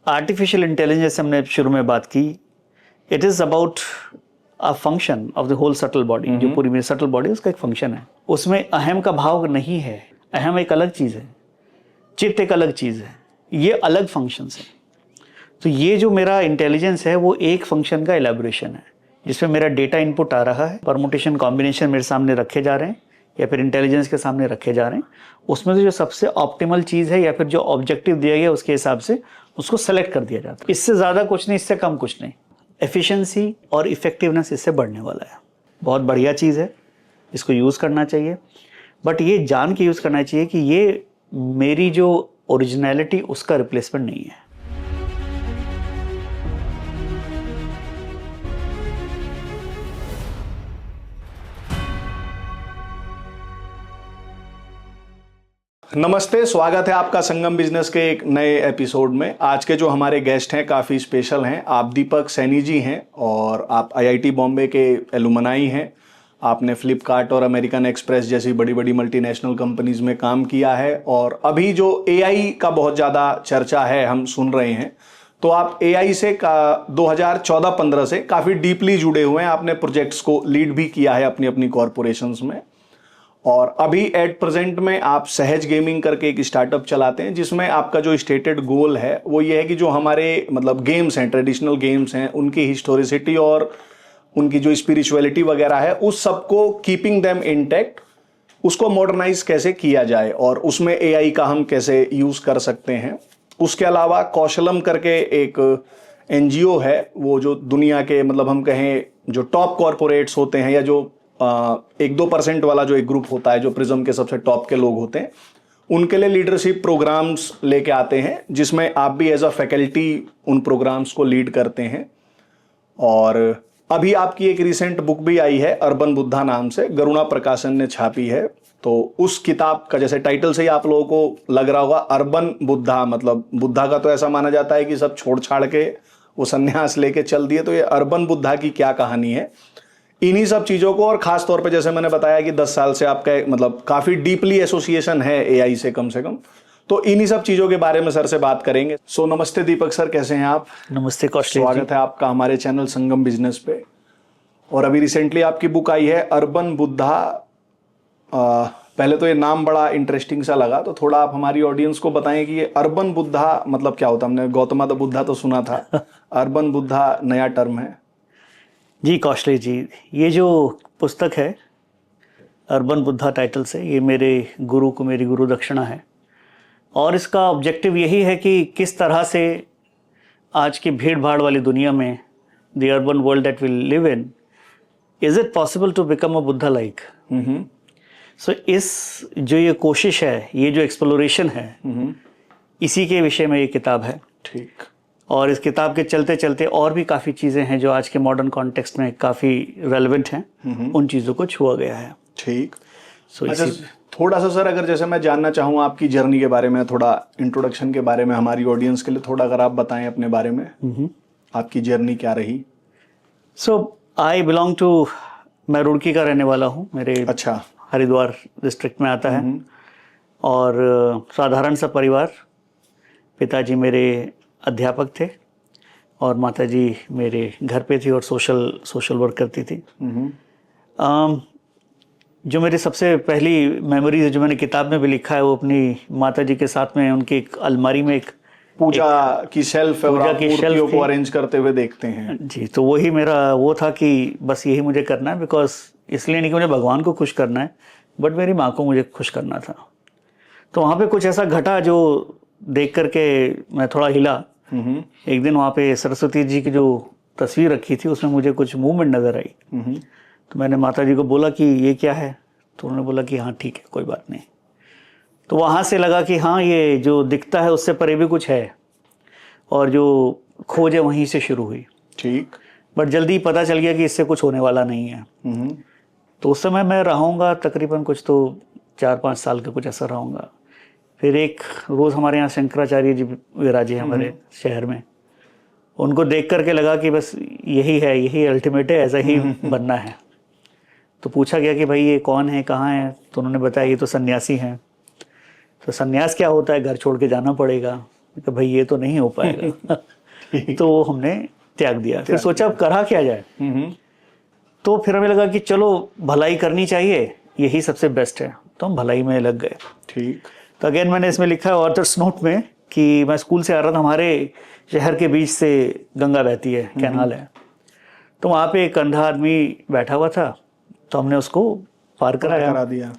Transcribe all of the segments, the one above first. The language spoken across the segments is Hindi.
आर्टिफिशियल इंटेलिजेंस हमने शुरू में बात की, it is about a function of the whole subtle body. जो पूरी मेरी सटल बॉडी उसका एक फंक्शन है, उसमें अहम का भाव नहीं है। अहम एक अलग चीज़ है, चित्त एक अलग चीज़ है, ये अलग फंक्शंस हैं। तो ये जो मेरा इंटेलिजेंस है वो एक फंक्शन का एलेबोरेशन है, जिसमें मेरा डेटा इनपुट आ रहा है, परमुटेशन कॉम्बिनेशन मेरे सामने रखे जा रहे हैं या फिर इंटेलिजेंस के सामने रखे जा रहे हैं। उसमें से जो सबसे ऑप्टिमल चीज़ है या फिर जो ऑब्जेक्टिव दिया गया उसके हिसाब से उसको सेलेक्ट कर दिया जाता है। इससे ज़्यादा कुछ नहीं, इससे कम कुछ नहीं। एफिशिएंसी और इफेक्टिवनेस इससे बढ़ने वाला है। बहुत बढ़िया चीज़ है, इसको यूज़ करना चाहिए, बट ये जान के यूज़ करना चाहिए कि ये मेरी जो ओरिजिनलिटी उसका रिप्लेसमेंट नहीं है। नमस्ते, स्वागत है आपका संगम बिजनेस के एक नए एपिसोड में। आज के जो हमारे गेस्ट हैं काफ़ी स्पेशल हैं। आप दीपक सैनी जी हैं और आप आईआईटी बॉम्बे के एलुमनाई हैं। आपने फ्लिपकार्ट और अमेरिकन एक्सप्रेस जैसी बड़ी बड़ी मल्टीनेशनल कंपनीज में काम किया है और अभी जो एआई का बहुत ज़्यादा चर्चा है हम सुन रहे हैं, तो आप एआई से 2014-15 से काफ़ी डीपली जुड़े हुए हैं। आपने प्रोजेक्ट्स को लीड भी किया है अपनी अपनी कॉरपोरेशंस में, और अभी एट प्रेजेंट में आप सहज गेमिंग करके एक स्टार्टअप चलाते हैं, जिसमें आपका जो स्टेटेड गोल है वो ये है कि जो हमारे मतलब गेम्स हैं, ट्रेडिशनल गेम्स हैं, उनकी हिस्टोरिसिटी और उनकी जो स्पिरिचुअलिटी वगैरह है, उस सबको कीपिंग देम इंटैक्ट, उसको मॉडर्नाइज कैसे किया जाए और उसमें एआई का हम कैसे यूज़ कर सकते हैं। उसके अलावा कौशलम करके एक एनजीओ है, वो जो दुनिया के मतलब हम कहें जो टॉप कॉरपोरेट्स होते हैं या जो 1-2% वाला जो एक ग्रुप होता है, जो प्रिज्म के सबसे टॉप के लोग होते हैं, उनके लिए लीडरशिप प्रोग्राम्स लेके आते हैं, जिसमें आप भी एज अ फैकल्टी उन प्रोग्राम्स को लीड करते हैं। और अभी आपकी एक रिसेंट बुक भी आई है अर्बन बुद्धा नाम से, गरुणा प्रकाशन ने छापी है। तो उस किताब का जैसे टाइटल से ही आप लोगों को लग रहा होगा, अर्बन बुद्धा, मतलब बुद्धा का तो ऐसा माना जाता है कि सब छोड़ छाड़ के वो संन्यास लेके चल दिए, तो ये अर्बन बुद्धा की क्या कहानी है, इन्हीं सब चीज़ों को। और ख़ास तौर पे जैसे मैंने बताया कि 10 साल से आपका मतलब काफ़ी डीपली एसोसिएशन है एआई से कम से कम, तो इन्हीं सब चीज़ों के बारे में सर से बात करेंगे। सो नमस्ते दीपक सर, कैसे हैं आप? नमस्ते कौशल, स्वागत है आपका हमारे चैनल संगम बिजनेस पे। और अभी रिसेंटली आपकी बुक आई है अर्बन बुद्धा। पहले तो ये नाम बड़ा इंटरेस्टिंग सा लगा, तो थोड़ा आप हमारी ऑडियंस को बताएं कि ये अर्बन बुद्धा मतलब क्या होता है। हमने गौतम बुद्धा तो सुना था, अर्बन बुद्धा नया टर्म है जी। कौशले जी, ये जो पुस्तक है अर्बन बुद्धा टाइटल से, ये मेरे गुरु को मेरी गुरु दक्षिणा है, और इसका ऑब्जेक्टिव यही है कि किस तरह से आज की भीड़ भाड़ वाली दुनिया में, the urban world that will live in, is it possible to become a Buddha like. So इस जो ये कोशिश है, ये जो एक्सप्लोरेशन है, इसी के विषय में ये किताब है। ठीक। और इस किताब के चलते चलते और भी काफ़ी चीज़ें हैं जो आज के मॉडर्न कॉन्टेक्स्ट में काफ़ी रेलेवेंट हैं, उन चीज़ों को छुआ गया है। ठीक। अच्छा, थोड़ा सा सर अगर जैसे मैं जानना चाहूँ आपकी जर्नी के बारे में, थोड़ा इंट्रोडक्शन के बारे में हमारी ऑडियंस के लिए थोड़ा अगर आप बताएं अपने बारे में, आपकी जर्नी क्या रही। आई बिलोंग टू, मैं रुड़की का रहने वाला हूँ। मेरे अच्छा, हरिद्वार डिस्ट्रिक्ट में आता है, और साधारण सा परिवार। पिताजी मेरे अध्यापक थे और माताजी मेरे घर पे थी और सोशल वर्क करती थी। जो मेरी सबसे पहली मेमोरी है, जो मैंने किताब में भी लिखा है, वो अपनी माताजी के साथ में उनकी एक अलमारी में एक पूजा की शेल्फ को अरेंज करते हुए देखते हैं जी। तो वही मेरा वो था कि बस यही मुझे करना है, बिकॉज इसलिए नहीं कि मुझे भगवान को खुश करना है, बट मेरी माँ को मुझे खुश करना था। तो वहाँ पे कुछ ऐसा घटा जो देख करके मैं थोड़ा हिला। एक दिन वहाँ पे सरस्वती जी की जो तस्वीर रखी थी, उसमें मुझे कुछ मूवमेंट नज़र आई। तो मैंने माता जी को बोला कि ये क्या है, तो उन्होंने बोला कि हाँ ठीक है, कोई बात नहीं। तो वहाँ से लगा कि हाँ, ये जो दिखता है उससे परे भी कुछ है, और जो खोज है वहीं से शुरू हुई। ठीक। बट जल्दी पता चल गया कि इससे कुछ होने वाला नहीं है। तो उस समय मैं रहूँगा तकरीबन कुछ तो 4-5 साल का कुछ ऐसा रहूँगा। फिर एक रोज़ हमारे यहाँ शंकराचार्य जी विराजे हमारे शहर में, उनको देख करके लगा कि बस यही है, यही अल्टीमेट है, ऐसा ही बनना है। तो पूछा गया कि भाई ये कौन है, कहाँ है, तो उन्होंने बताया ये तो सन्यासी हैं। तो सन्यास क्या होता है, घर छोड़ के जाना पड़ेगा, कि भाई ये तो नहीं हो पाएगा। तो वो हमने त्याग दिया। फिर सोचा अब करा क्या जाए। तो फिर हमें लगा कि चलो भलाई करनी चाहिए, यही सबसे बेस्ट है, तो हम भलाई में लग गए। ठीक। तो अगेन मैंने इसमें लिखा है ऑथर्स नोट में कि मैं स्कूल से आ रहा था, हमारे शहर के बीच से गंगा बहती है, कैनाल है, तो वहाँ पे एक अंधा आदमी बैठा हुआ था, तो हमने उसको पार करा दिया।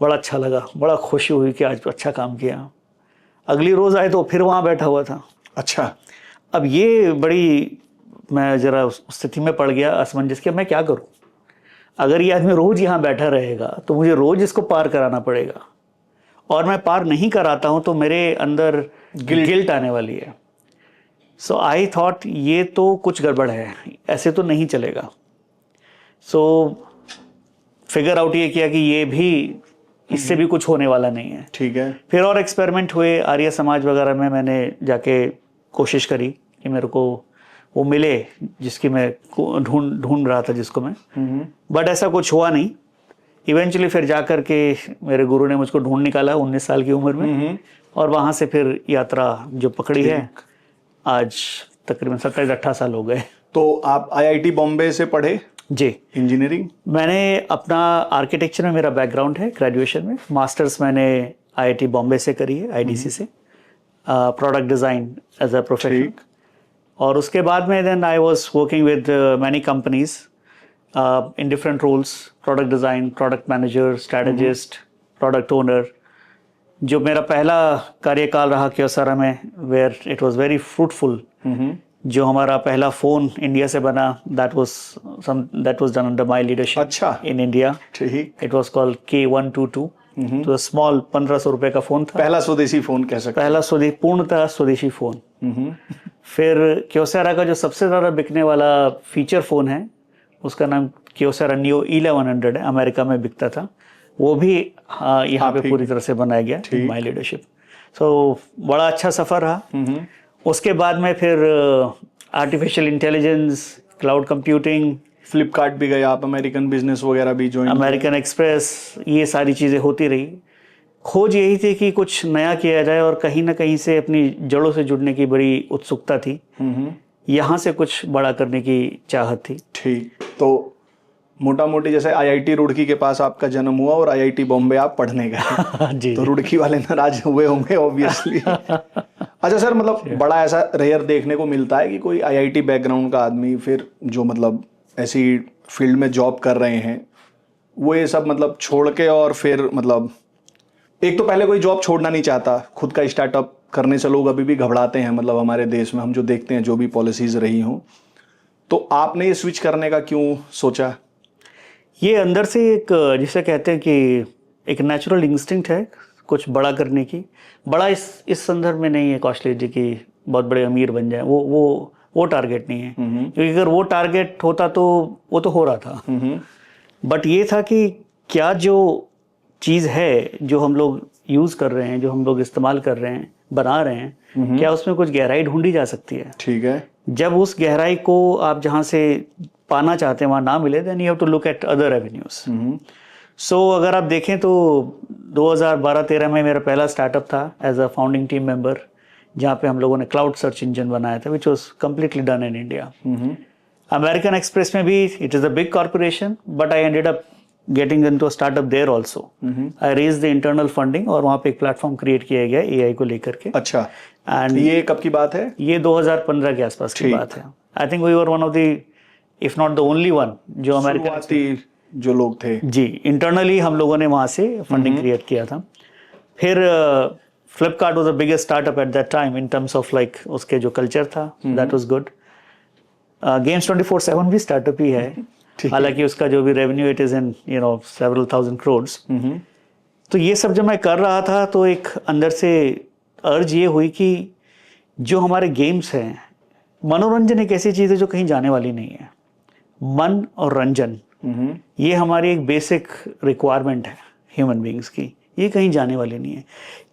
बड़ा अच्छा लगा, बड़ा खुशी हुई कि आज अच्छा काम किया। अगली रोज आए तो फिर वहाँ बैठा हुआ था। अच्छा। अब ये बड़ी, मैं जरा उस स्थिति में पड़ गया असमंजस के, मैं क्या करूँ। अगर ये आदमी रोज यहाँ बैठा रहेगा तो मुझे रोज इसको पार कराना पड़ेगा, और मैं पार नहीं कराता हूँ तो मेरे अंदर गिल्ट आने वाली है। सो आई थॉट ये तो कुछ गड़बड़ है, ऐसे तो नहीं चलेगा। सो फिगर आउट ये किया कि ये भी, इससे भी कुछ होने वाला नहीं है। ठीक है। फिर और एक्सपेरिमेंट हुए, आर्य समाज वगैरह में मैंने जाके कोशिश करी कि मेरे को वो मिले जिसकी मैं ढूंढ रहा था, जिसको मैं, बट ऐसा कुछ हुआ नहीं। इवेंचुअली फिर जा कर के मेरे गुरु ने मुझको ढूंढ निकाला 19 साल की उम्र में, और वहाँ से फिर यात्रा जो पकड़ी है, आज तकरीबन 27-28 साल हो गए। तो आप आईआईटी बॉम्बे से पढ़े जी, इंजीनियरिंग? मैंने अपना आर्किटेक्चर में मेरा बैकग्राउंड है, ग्रेजुएशन में। मास्टर्स मैंने आईआईटी बॉम्बे से करी है, आईडीसी से, product design as a profession. और उसके बाद में then I was working with many companies in different roles, product design, product manager, strategist, product owner. जो मेरा पहला कार्यकाल रहा क्योसारा में, where it was very fruitful. जो हमारा पहला फ़ोन इंडिया से बना, that was done under my leadership. अच्छा। In India. ठीक। It was called K122। तो स्मॉल 1500 रुपए का फ़ोन था, पहला स्वदेशी फोन कह सकते हैं। पहला पूर्णतः स्वदेशी फ़ोन। फिर क्योसारा का जो सबसे ज़्यादा बिकने वाला फीचर फ़ोन है, उसका नाम क्योसारा नियो 1100 है, अमेरिका में बिकता था। वो भी यहाँ पे पूरी तरह से बनाया गया माय लीडरशिप। सो बड़ा अच्छा सफ़र रहा। उसके बाद में फिर artificial intelligence, cloud computing, Flipkart भी गए आप, अमेरिकन बिजनेस वगैरह भी ज्वाइन, अमेरिकन एक्सप्रेस, ये सारी चीज़ें होती रही। खोज यही थी कि कुछ नया किया जाए, और कहीं ना कहीं से अपनी जड़ों से जुड़ने की बड़ी उत्सुकता थी। यहाँ से कुछ बड़ा करने की चाहत थी। ठीक। तो मोटा मोटी जैसे आईआईटी रुड़की के पास आपका जन्म हुआ और आईआईटी बॉम्बे आप पढ़ने गए। जी। तो रुड़की वाले नाराज हुए होंगे ऑब्वियसली। अच्छा सर, मतलब बड़ा ऐसा रेयर देखने को मिलता है कि कोई आईआईटी बैकग्राउंड का आदमी फिर जो मतलब ऐसी फील्ड में जॉब कर रहे हैं, वो ये सब मतलब छोड़ के, और फिर मतलब एक तो पहले कोई जॉब छोड़ना नहीं चाहता, खुद का स्टार्टअप करने से लोग अभी भी घबराते हैं, मतलब हमारे देश में हम जो देखते हैं, जो भी पॉलिसीज रही हों। तो आपने ये स्विच करने का क्यों सोचा? ये अंदर से एक, जिसे कहते हैं कि एक नेचुरल इंस्टिंक्ट है कुछ बड़ा करने की। बड़ा इस संदर्भ में नहीं है कौशलेश जी की बहुत बड़े अमीर बन जाए, वो टारगेट नहीं है। क्योंकि अगर वो टारगेट होता तो वो तो हो रहा था। बट ये था कि क्या जो चीज़ है, जो हम लोग यूज़ कर रहे हैं, जो हम लोग इस्तेमाल कर रहे हैं, बना रहे हैं, क्या उसमें कुछ गहराई ढूंढी जा सकती है? ठीक है। जब उस गहराई को आप जहाँ से पाना चाहते हैं वहाँ ना मिले, then you have to look at other avenues. So अगर आप देखें तो 2012-13 में मेरा पहला स्टार्टअप था as a founding team member, जहाँ पे हम लोगों ने क्लाउड सर्च इंजन बनाया था, which was completely done in India. American Express में भी it is a big corporation, but I ended up getting into a startup there also. I raise the internal funding, और वहाँ पे एक प्लेटफॉर्म क्रिएट किया गया एआई को लेकर के। अच्छा। एंड ये कब की बात है? ये 2015 के आसपास की बात है। I think we were one of the, if not the only one, जो अमेरिकन जो लोग थे। जी, इंटरनली हम लोगों ने वहाँ से फंडिंग क्रिएट किया था। फिर Flipkart was the biggest startup at that time in terms of like उसके जो कल्चर था, दैट वाज गुड। गेम्स 24/7 भी स्टार्टअप ही है, हालांकि उसका जो भी revenue it is in several thousand crores। तो ये सब जब मैं कर रहा था तो एक अंदर से अर्ज ये हुई कि जो हमारे गेम्स हैं, मनोरंजन एक ऐसी चीज़ है जो कहीं जाने वाली नहीं है। मन और रंजन, ये हमारी एक बेसिक रिक्वायरमेंट है ह्यूमन बींग्स की, ये कहीं जाने वाली नहीं है।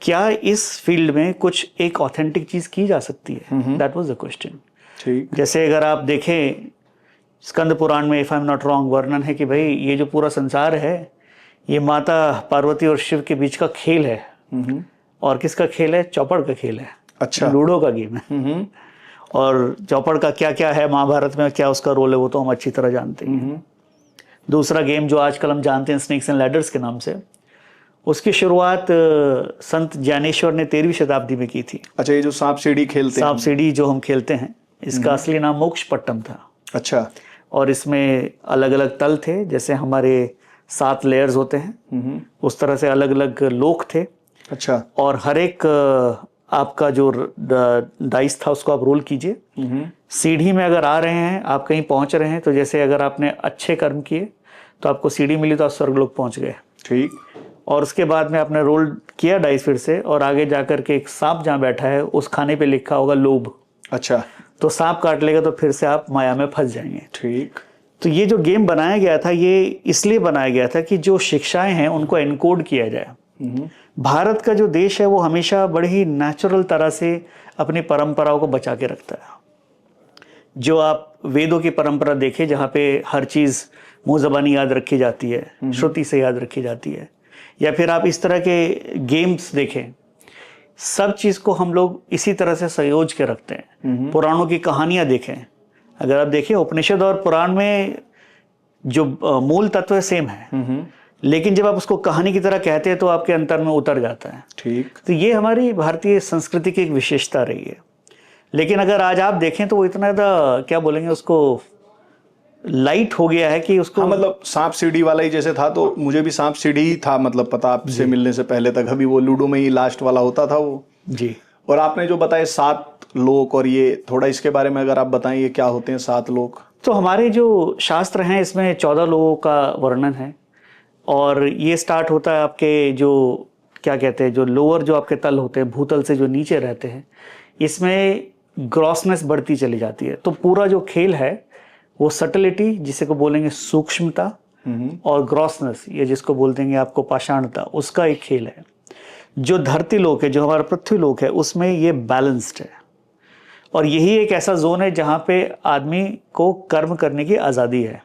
क्या इस फील्ड में कुछ एक ऑथेंटिक चीज़ की जा सकती है? That was the question. ठीक। जैसे अगर आप देखें स्कंद पुराण में, if I am not wrong, वर्णन है कि भाई ये जो पूरा संसार है, ये माता पार्वती और शिव के बीच का खेल है। और किसका खेल है? चौपड़ का खेल है। अच्छा। लूडो का गेम है। और चौपड़ का क्या क्या है, महाभारत में क्या उसका रोल है, वो तो हम अच्छी तरह जानते हैं। दूसरा गेम जो आजकल हम जानते हैं स्नेक्स एंड लैडर्स के नाम से, उसकी शुरुआत संत ज्ञानेश्वर ने 13वीं शताब्दी में की थी। अच्छा, ये जो सांप सीढ़ी खेलते हैं, सांप सीढ़ी जो हम खेलते हैं, इसका असली नाम मोक्ष पट्टम था। अच्छा। और इसमें अलग अलग तल थे, जैसे हमारे 7 लेयर्स होते हैं, उस तरह से अलग अलग लोक थे। अच्छा। और हर एक आपका जो डाइस था उसको आप रोल कीजिए। सीढ़ी में अगर आ रहे हैं, आप कहीं पहुंच रहे हैं, तो जैसे अगर आपने अच्छे कर्म किए तो आपको सीढ़ी मिली तो आप स्वर्गलोक पहुंच गए। ठीक। और उसके बाद में आपने रोल किया डाइस फिर से, और आगे जाकर के एक सांप जहाँ बैठा है उस खाने पे लिखा होगा लोभ। अच्छा। तो सांप काट लेगा तो फिर से आप माया में फंस जाएंगे। ठीक। तो ये जो गेम बनाया गया था, ये इसलिए बनाया गया था कि जो शिक्षाएं हैं उनको एनकोड किया जाए। भारत का जो देश है वो हमेशा बड़ी ही नेचुरल तरह से अपनी परंपराओं को बचा के रखता है। जो आप वेदों की परंपरा देखें, जहाँ पे हर चीज़ मुंह ज़बानी याद रखी जाती है, श्रुति से याद रखी जाती है, या फिर आप इस तरह के गेम्स देखें, सब चीज़ को हम लोग इसी तरह से संयोज के रखते हैं। पुराणों की कहानियाँ देखें, अगर आप देखें उपनिषद और पुराण में जो मूल तत्व है सेम है, लेकिन जब आप उसको कहानी की तरह कहते हैं तो आपके अंतर में उतर जाता है। ठीक। तो ये हमारी भारतीय संस्कृति की एक विशेषता रही है। लेकिन अगर आज आप देखें तो वो इतना ज़्यादा क्या बोलेंगे उसको, लाइट हो गया है कि उसको हाँ, मतलब सांप सीढ़ी वाला ही जैसे था, तो मुझे भी सांप सीढ़ी ही था, मतलब पता आपसे मिलने से पहले तक। अभी वो लूडो में ही लास्ट वाला होता था वो। जी। और आपने जो बताए 7 लोक, और ये थोड़ा इसके बारे में अगर आप बताएं, ये क्या होते हैं 7 लोक? तो हमारे जो शास्त्र हैं इसमें 14 लोगों का वर्णन है, और ये स्टार्ट होता है आपके जो क्या कहते हैं, जो लोअर जो आपके तल होते हैं, भूतल से जो नीचे रहते हैं, इसमें ग्रॉसनेस बढ़ती चली जाती है। तो पूरा जो खेल है वो सटलिटी, जिसे को बोलेंगे सूक्ष्मता, और ग्रॉसनेस, ये जिसको बोल देंगे आपको पाषाणता, उसका एक खेल है। जो धरती लोक है, जो हमारा पृथ्वी लोक है, उसमें ये बैलेंस्ड है। और यही एक ऐसा जोन है जहाँ पे आदमी को कर्म करने की आज़ादी है।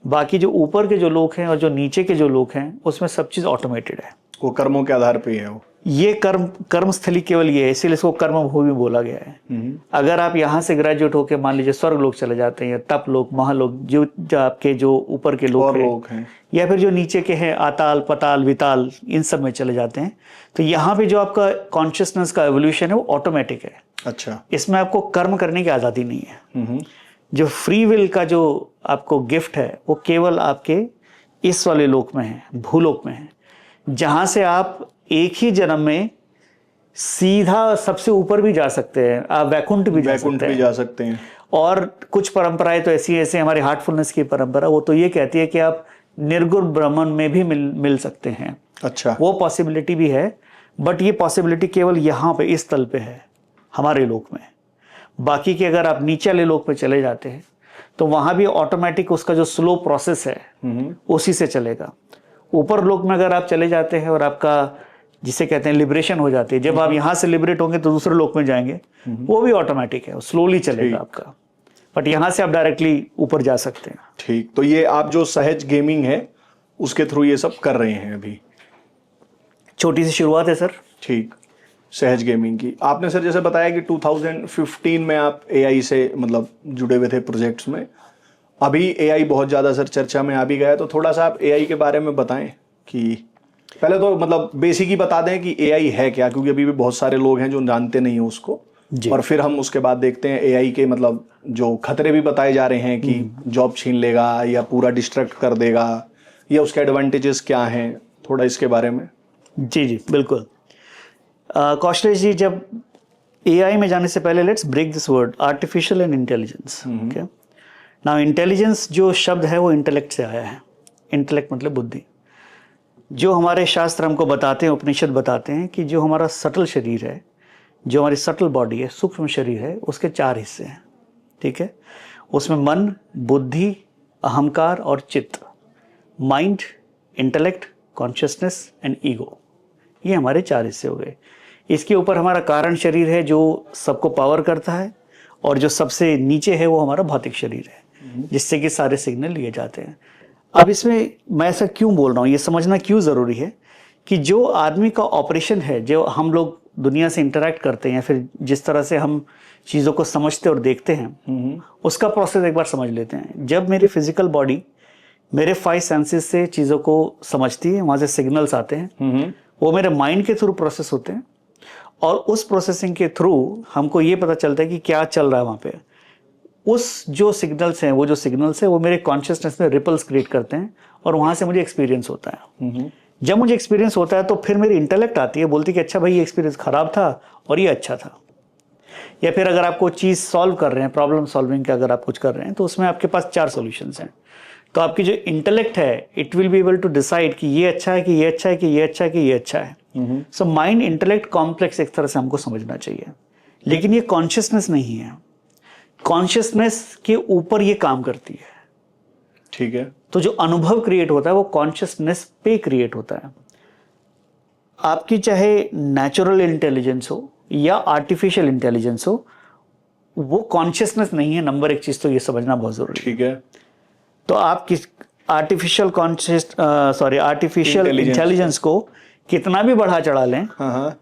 बाकी जो ऊपर के जो लोग हैं और जो नीचे के जो लोग हैं, उसमें सब चीज़ ऑटोमेटेड है। वो कर्मों के आधार पे ही है वो। ये कर्मस्थली केवल ये है, इसीलिए इसको कर्म भूमि बोला गया है। अगर आप यहाँ से ग्रेजुएट होकर मान लीजिए स्वर्ग लोक चले जाते हैं, या तप लोक, महालोक, जो आपके जो ऊपर के लोग हैं, या फिर जो नीचे के हैं आताल, पताल, विताल, इन सब में चले जाते हैं, तो यहाँ पे जो आपका कॉन्शियसनेस का एवोल्यूशन है वो ऑटोमेटिक है। अच्छा। इसमें आपको कर्म करने की आज़ादी नहीं है। जो फ्री विल का जो आपको गिफ्ट है वो केवल आपके इस वाले लोक में है, भूलोक में है, जहाँ से आप एक ही जन्म में सीधा सबसे ऊपर भी जा सकते हैं, आप वैकुंठ भी जा सकते हैं। और कुछ परंपराएं तो ऐसी ऐसे, हमारे हार्टफुलनेस की परंपरा वो तो ये कहती है कि आप निर्गुण ब्रह्मन में भी मिल सकते हैं। अच्छा। वो पॉसिबिलिटी भी है, बट ये पॉसिबिलिटी केवल यहाँ पे इस तल पे है हमारे लोक में। बाकी के अगर आप नीचे वाले लोक पे चले जाते हैं तो वहाँ भी ऑटोमेटिक उसका जो स्लो प्रोसेस है उसी से चलेगा। ऊपर लोक में अगर आप चले जाते हैं और आपका जिसे कहते हैं लिबरेशन हो जाती है, जब आप यहाँ से लिबरेट होंगे तो दूसरे लोक में जाएंगे, वो भी ऑटोमेटिक है, स्लोली चलेगा आपका, बट यहाँ से आप डायरेक्टली ऊपर जा सकते हैं। ठीक। तो ये आप जो सहज गेमिंग है उसके थ्रू ये सब कर रहे हैं अभी? छोटी सी शुरुआत है सर। ठीक। सहज गेमिंग की आपने सर जैसे बताया कि 2015 में आप एआई से मतलब जुड़े हुए थे प्रोजेक्ट्स में। अभी एआई बहुत ज़्यादा सर चर्चा में आ भी गया है, तो थोड़ा सा आप एआई के बारे में बताएं कि पहले तो मतलब बेसिक ही बता दें कि एआई है क्या, क्योंकि अभी भी बहुत सारे लोग हैं जो जानते नहीं हैं उसको, और फिर हम उसके बाद देखते हैं एआई के मतलब जो खतरे भी बताए जा रहे हैं कि जॉब छीन लेगा या पूरा डिस्ट्रैक्ट कर देगा, या उसके एडवांटेजेस क्या हैं, थोड़ा इसके बारे में। जी जी बिल्कुल। कौशलेश जी, जब एआई में जाने से पहले let's break this word artificial and intelligence. Okay, now intelligence जो शब्द है वो इंटेलेक्ट से आया है। इंटेलेक्ट मतलब बुद्धि। जो हमारे शास्त्र हमको बताते हैं, उपनिषद बताते हैं कि जो हमारा सटल शरीर है, जो हमारी सटल बॉडी है, सूक्ष्म शरीर है, उसके 4 हिस्से हैं। ठीक है, उसमें मन, बुद्धि, अहंकार और चित्त, mind, intellect, consciousness and ego, ये हमारे 4 हिस्से हो गए। इसके ऊपर हमारा कारण शरीर है जो सबको पावर करता है, और जो सबसे नीचे है वो हमारा भौतिक शरीर है जिससे कि सारे सिग्नल लिए जाते हैं। अब इसमें मैं ऐसा क्यों बोल रहा हूँ, ये समझना क्यों ज़रूरी है कि जो आदमी का ऑपरेशन है, जो हम लोग दुनिया से इंटरेक्ट करते हैं या फिर जिस तरह से हम चीज़ों को समझते और देखते हैं उसका प्रोसेस एक बार समझ लेते हैं। जब मेरी फिजिकल बॉडी मेरे 5 सेंसेस से चीज़ों को समझती है, वहाँ से सिग्नल्स आते हैं, वो मेरे माइंड के थ्रू प्रोसेस होते हैं और उस प्रोसेसिंग के थ्रू हमको ये पता चलता है कि क्या चल रहा है वहाँ पे। उस जो सिग्नल्स हैं, वो जो सिग्नल्स है वो मेरे कॉन्शियसनेस में रिपल्स क्रिएट करते हैं और वहाँ से मुझे एक्सपीरियंस होता है। जब मुझे एक्सपीरियंस होता है तो फिर मेरी इंटेलेक्ट आती है, बोलती है कि अच्छा भाई ये एक्सपीरियंस ख़राब था और ये अच्छा था। या फिर अगर आप कोई चीज़ सॉल्व कर रहे हैं, प्रॉब्लम सॉल्विंग का अगर आप कुछ कर रहे हैं तो उसमें आपके पास 4 सॉल्यूशंस हैं, तो आपकी जो इंटेलेक्ट है it will be able to decide कि ये अच्छा है कि ये अच्छा है कि ये अच्छा है कि ये अच्छा है। सो माइंड इंटेलेक्ट कॉम्प्लेक्स एक तरह से हमको समझना चाहिए, लेकिन ये कॉन्शियसनेस नहीं है। कॉन्शियसनेस के ऊपर ये काम करती है। ठीक है। तो जो अनुभव क्रिएट होता है वो कॉन्शियसनेस पे क्रिएट होता है। आपकी चाहे नेचुरल इंटेलिजेंस हो या आर्टिफिशियल इंटेलिजेंस हो, वो कॉन्शियसनेस नहीं है। नंबर 1 चीज तो ये समझना बहुत जरूरी है। ठीक है। तो आप किस आर्टिफिशियल इंटेलिजेंस को कितना भी बढ़ा चढ़ा लें,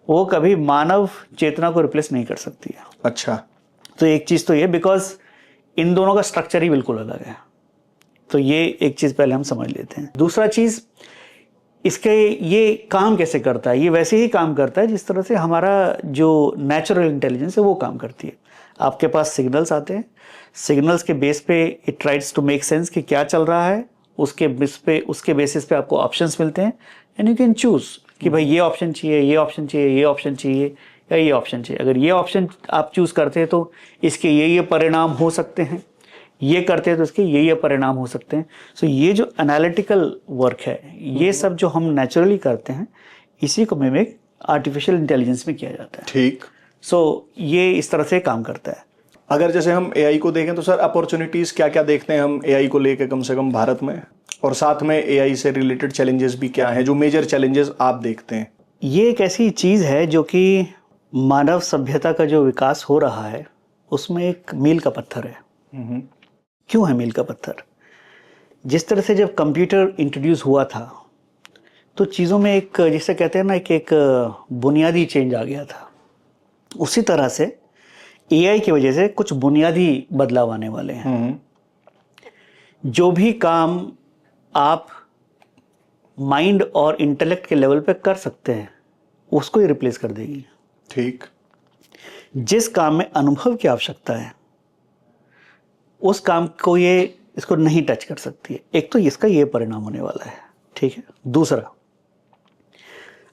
वो कभी मानव चेतना को रिप्लेस नहीं कर सकती है। अच्छा। तो एक चीज तो ये, बिकॉज इन दोनों का स्ट्रक्चर ही बिल्कुल अलग है। तो ये एक चीज पहले हम समझ लेते हैं। दूसरा चीज, इसके ये काम कैसे करता है? ये वैसे ही काम करता है जिस तरह से हमारा जो नेचुरल इंटेलिजेंस है वो काम करती है। आपके पास सिग्नल्स आते हैं, सिग्नल्स के बेस पे it tries to make sense कि क्या चल रहा है, उसके बेसिस पे आपको ऑप्शंस मिलते हैं एंड यू कैन चूज कि भाई ये ऑप्शन चाहिए, ये ऑप्शन चाहिए, ये ऑप्शन चाहिए या ये ऑप्शन चाहिए। अगर ये ऑप्शन आप चूज करते हैं तो इसके ये परिणाम हो सकते हैं, ये करते हैं तो इसके ये परिणाम हो सकते हैं। सो ये जो एनालिटिकल वर्क है, ये सब जो हम नेचुरली करते हैं, इसी को मिमिक आर्टिफिशियल इंटेलिजेंस में किया जाता है। ठीक। सो ये इस तरह से काम करता है। अगर जैसे हम एआई को देखें तो सर अपॉर्चुनिटीज क्या क्या देखते हैं हम एआई को लेकर, कम से कम भारत में, और साथ में एआई से रिलेटेड चैलेंजेस भी क्या हैं, जो मेजर चैलेंजेस आप देखते हैं? ये एक ऐसी चीज है जो कि मानव सभ्यता का जो विकास हो रहा है उसमें एक मील का पत्थर है। क्यों है मील का पत्थर? जिस तरह से जब कंप्यूटर इंट्रोड्यूस हुआ था तो चीज़ों में एक, जिसे कहते हैं ना, एक बुनियादी चेंज आ गया था। उसी तरह से एआई की वजह से कुछ बुनियादी बदलाव आने वाले हैं। जो भी काम आप माइंड और इंटेलेक्ट के लेवल पे कर सकते हैं उसको ही रिप्लेस कर देगी। ठीक। जिस काम में अनुभव की आवश्यकता है उस काम को ये इसको नहीं टच कर सकती है। एक तो इसका ये परिणाम होने वाला है। ठीक है। दूसरा,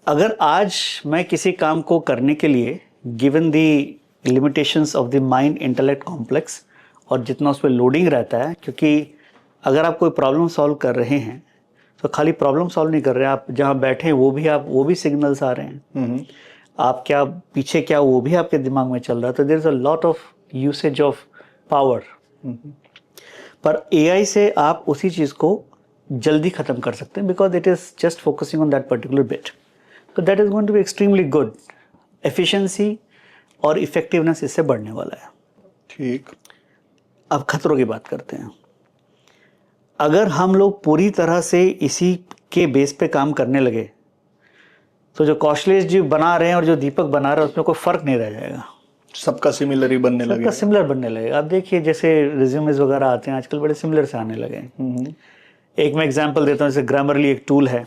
अगर आज मैं किसी काम को करने के लिए, given the limitations of the mind intellect complex, और जितना उस पर लोडिंग रहता है, क्योंकि अगर आप कोई प्रॉब्लम सॉल्व कर रहे हैं तो खाली प्रॉब्लम सॉल्व नहीं कर रहे हैं, आप जहाँ बैठे हैं वो भी सिग्नल्स आ रहे हैं। आप क्या पीछे क्या वो भी आपके दिमाग में चल रहा है। तो there is a lot of usage of power. पर एआई से आप उसी चीज को जल्दी खत्म कर सकते हैं, because it is just focusing on that particular bit. तो that is going to be extremely good. Efficiency और इफेक्टिवनेस इससे बढ़ने वाला है। ठीक। अब खतरों की बात करते हैं। अगर हम लोग पूरी तरह से इसी के बेस पे काम करने लगे तो जो कौशलेश जी बना रहे हैं और जो दीपक बना रहे हैं उसमें कोई फर्क नहीं रह जाएगा। सबका सिमिलर ही बनने लगेगा। सबका सिमिलर बनने लगेगा। आप देखिए जैसे रिज्यूमेज वगैरह आते हैं आजकल बड़े सिमिलर से आने लगे हैं। एक मैं एग्जांपल देता हूँ, जैसे ग्रामरली एक टूल है।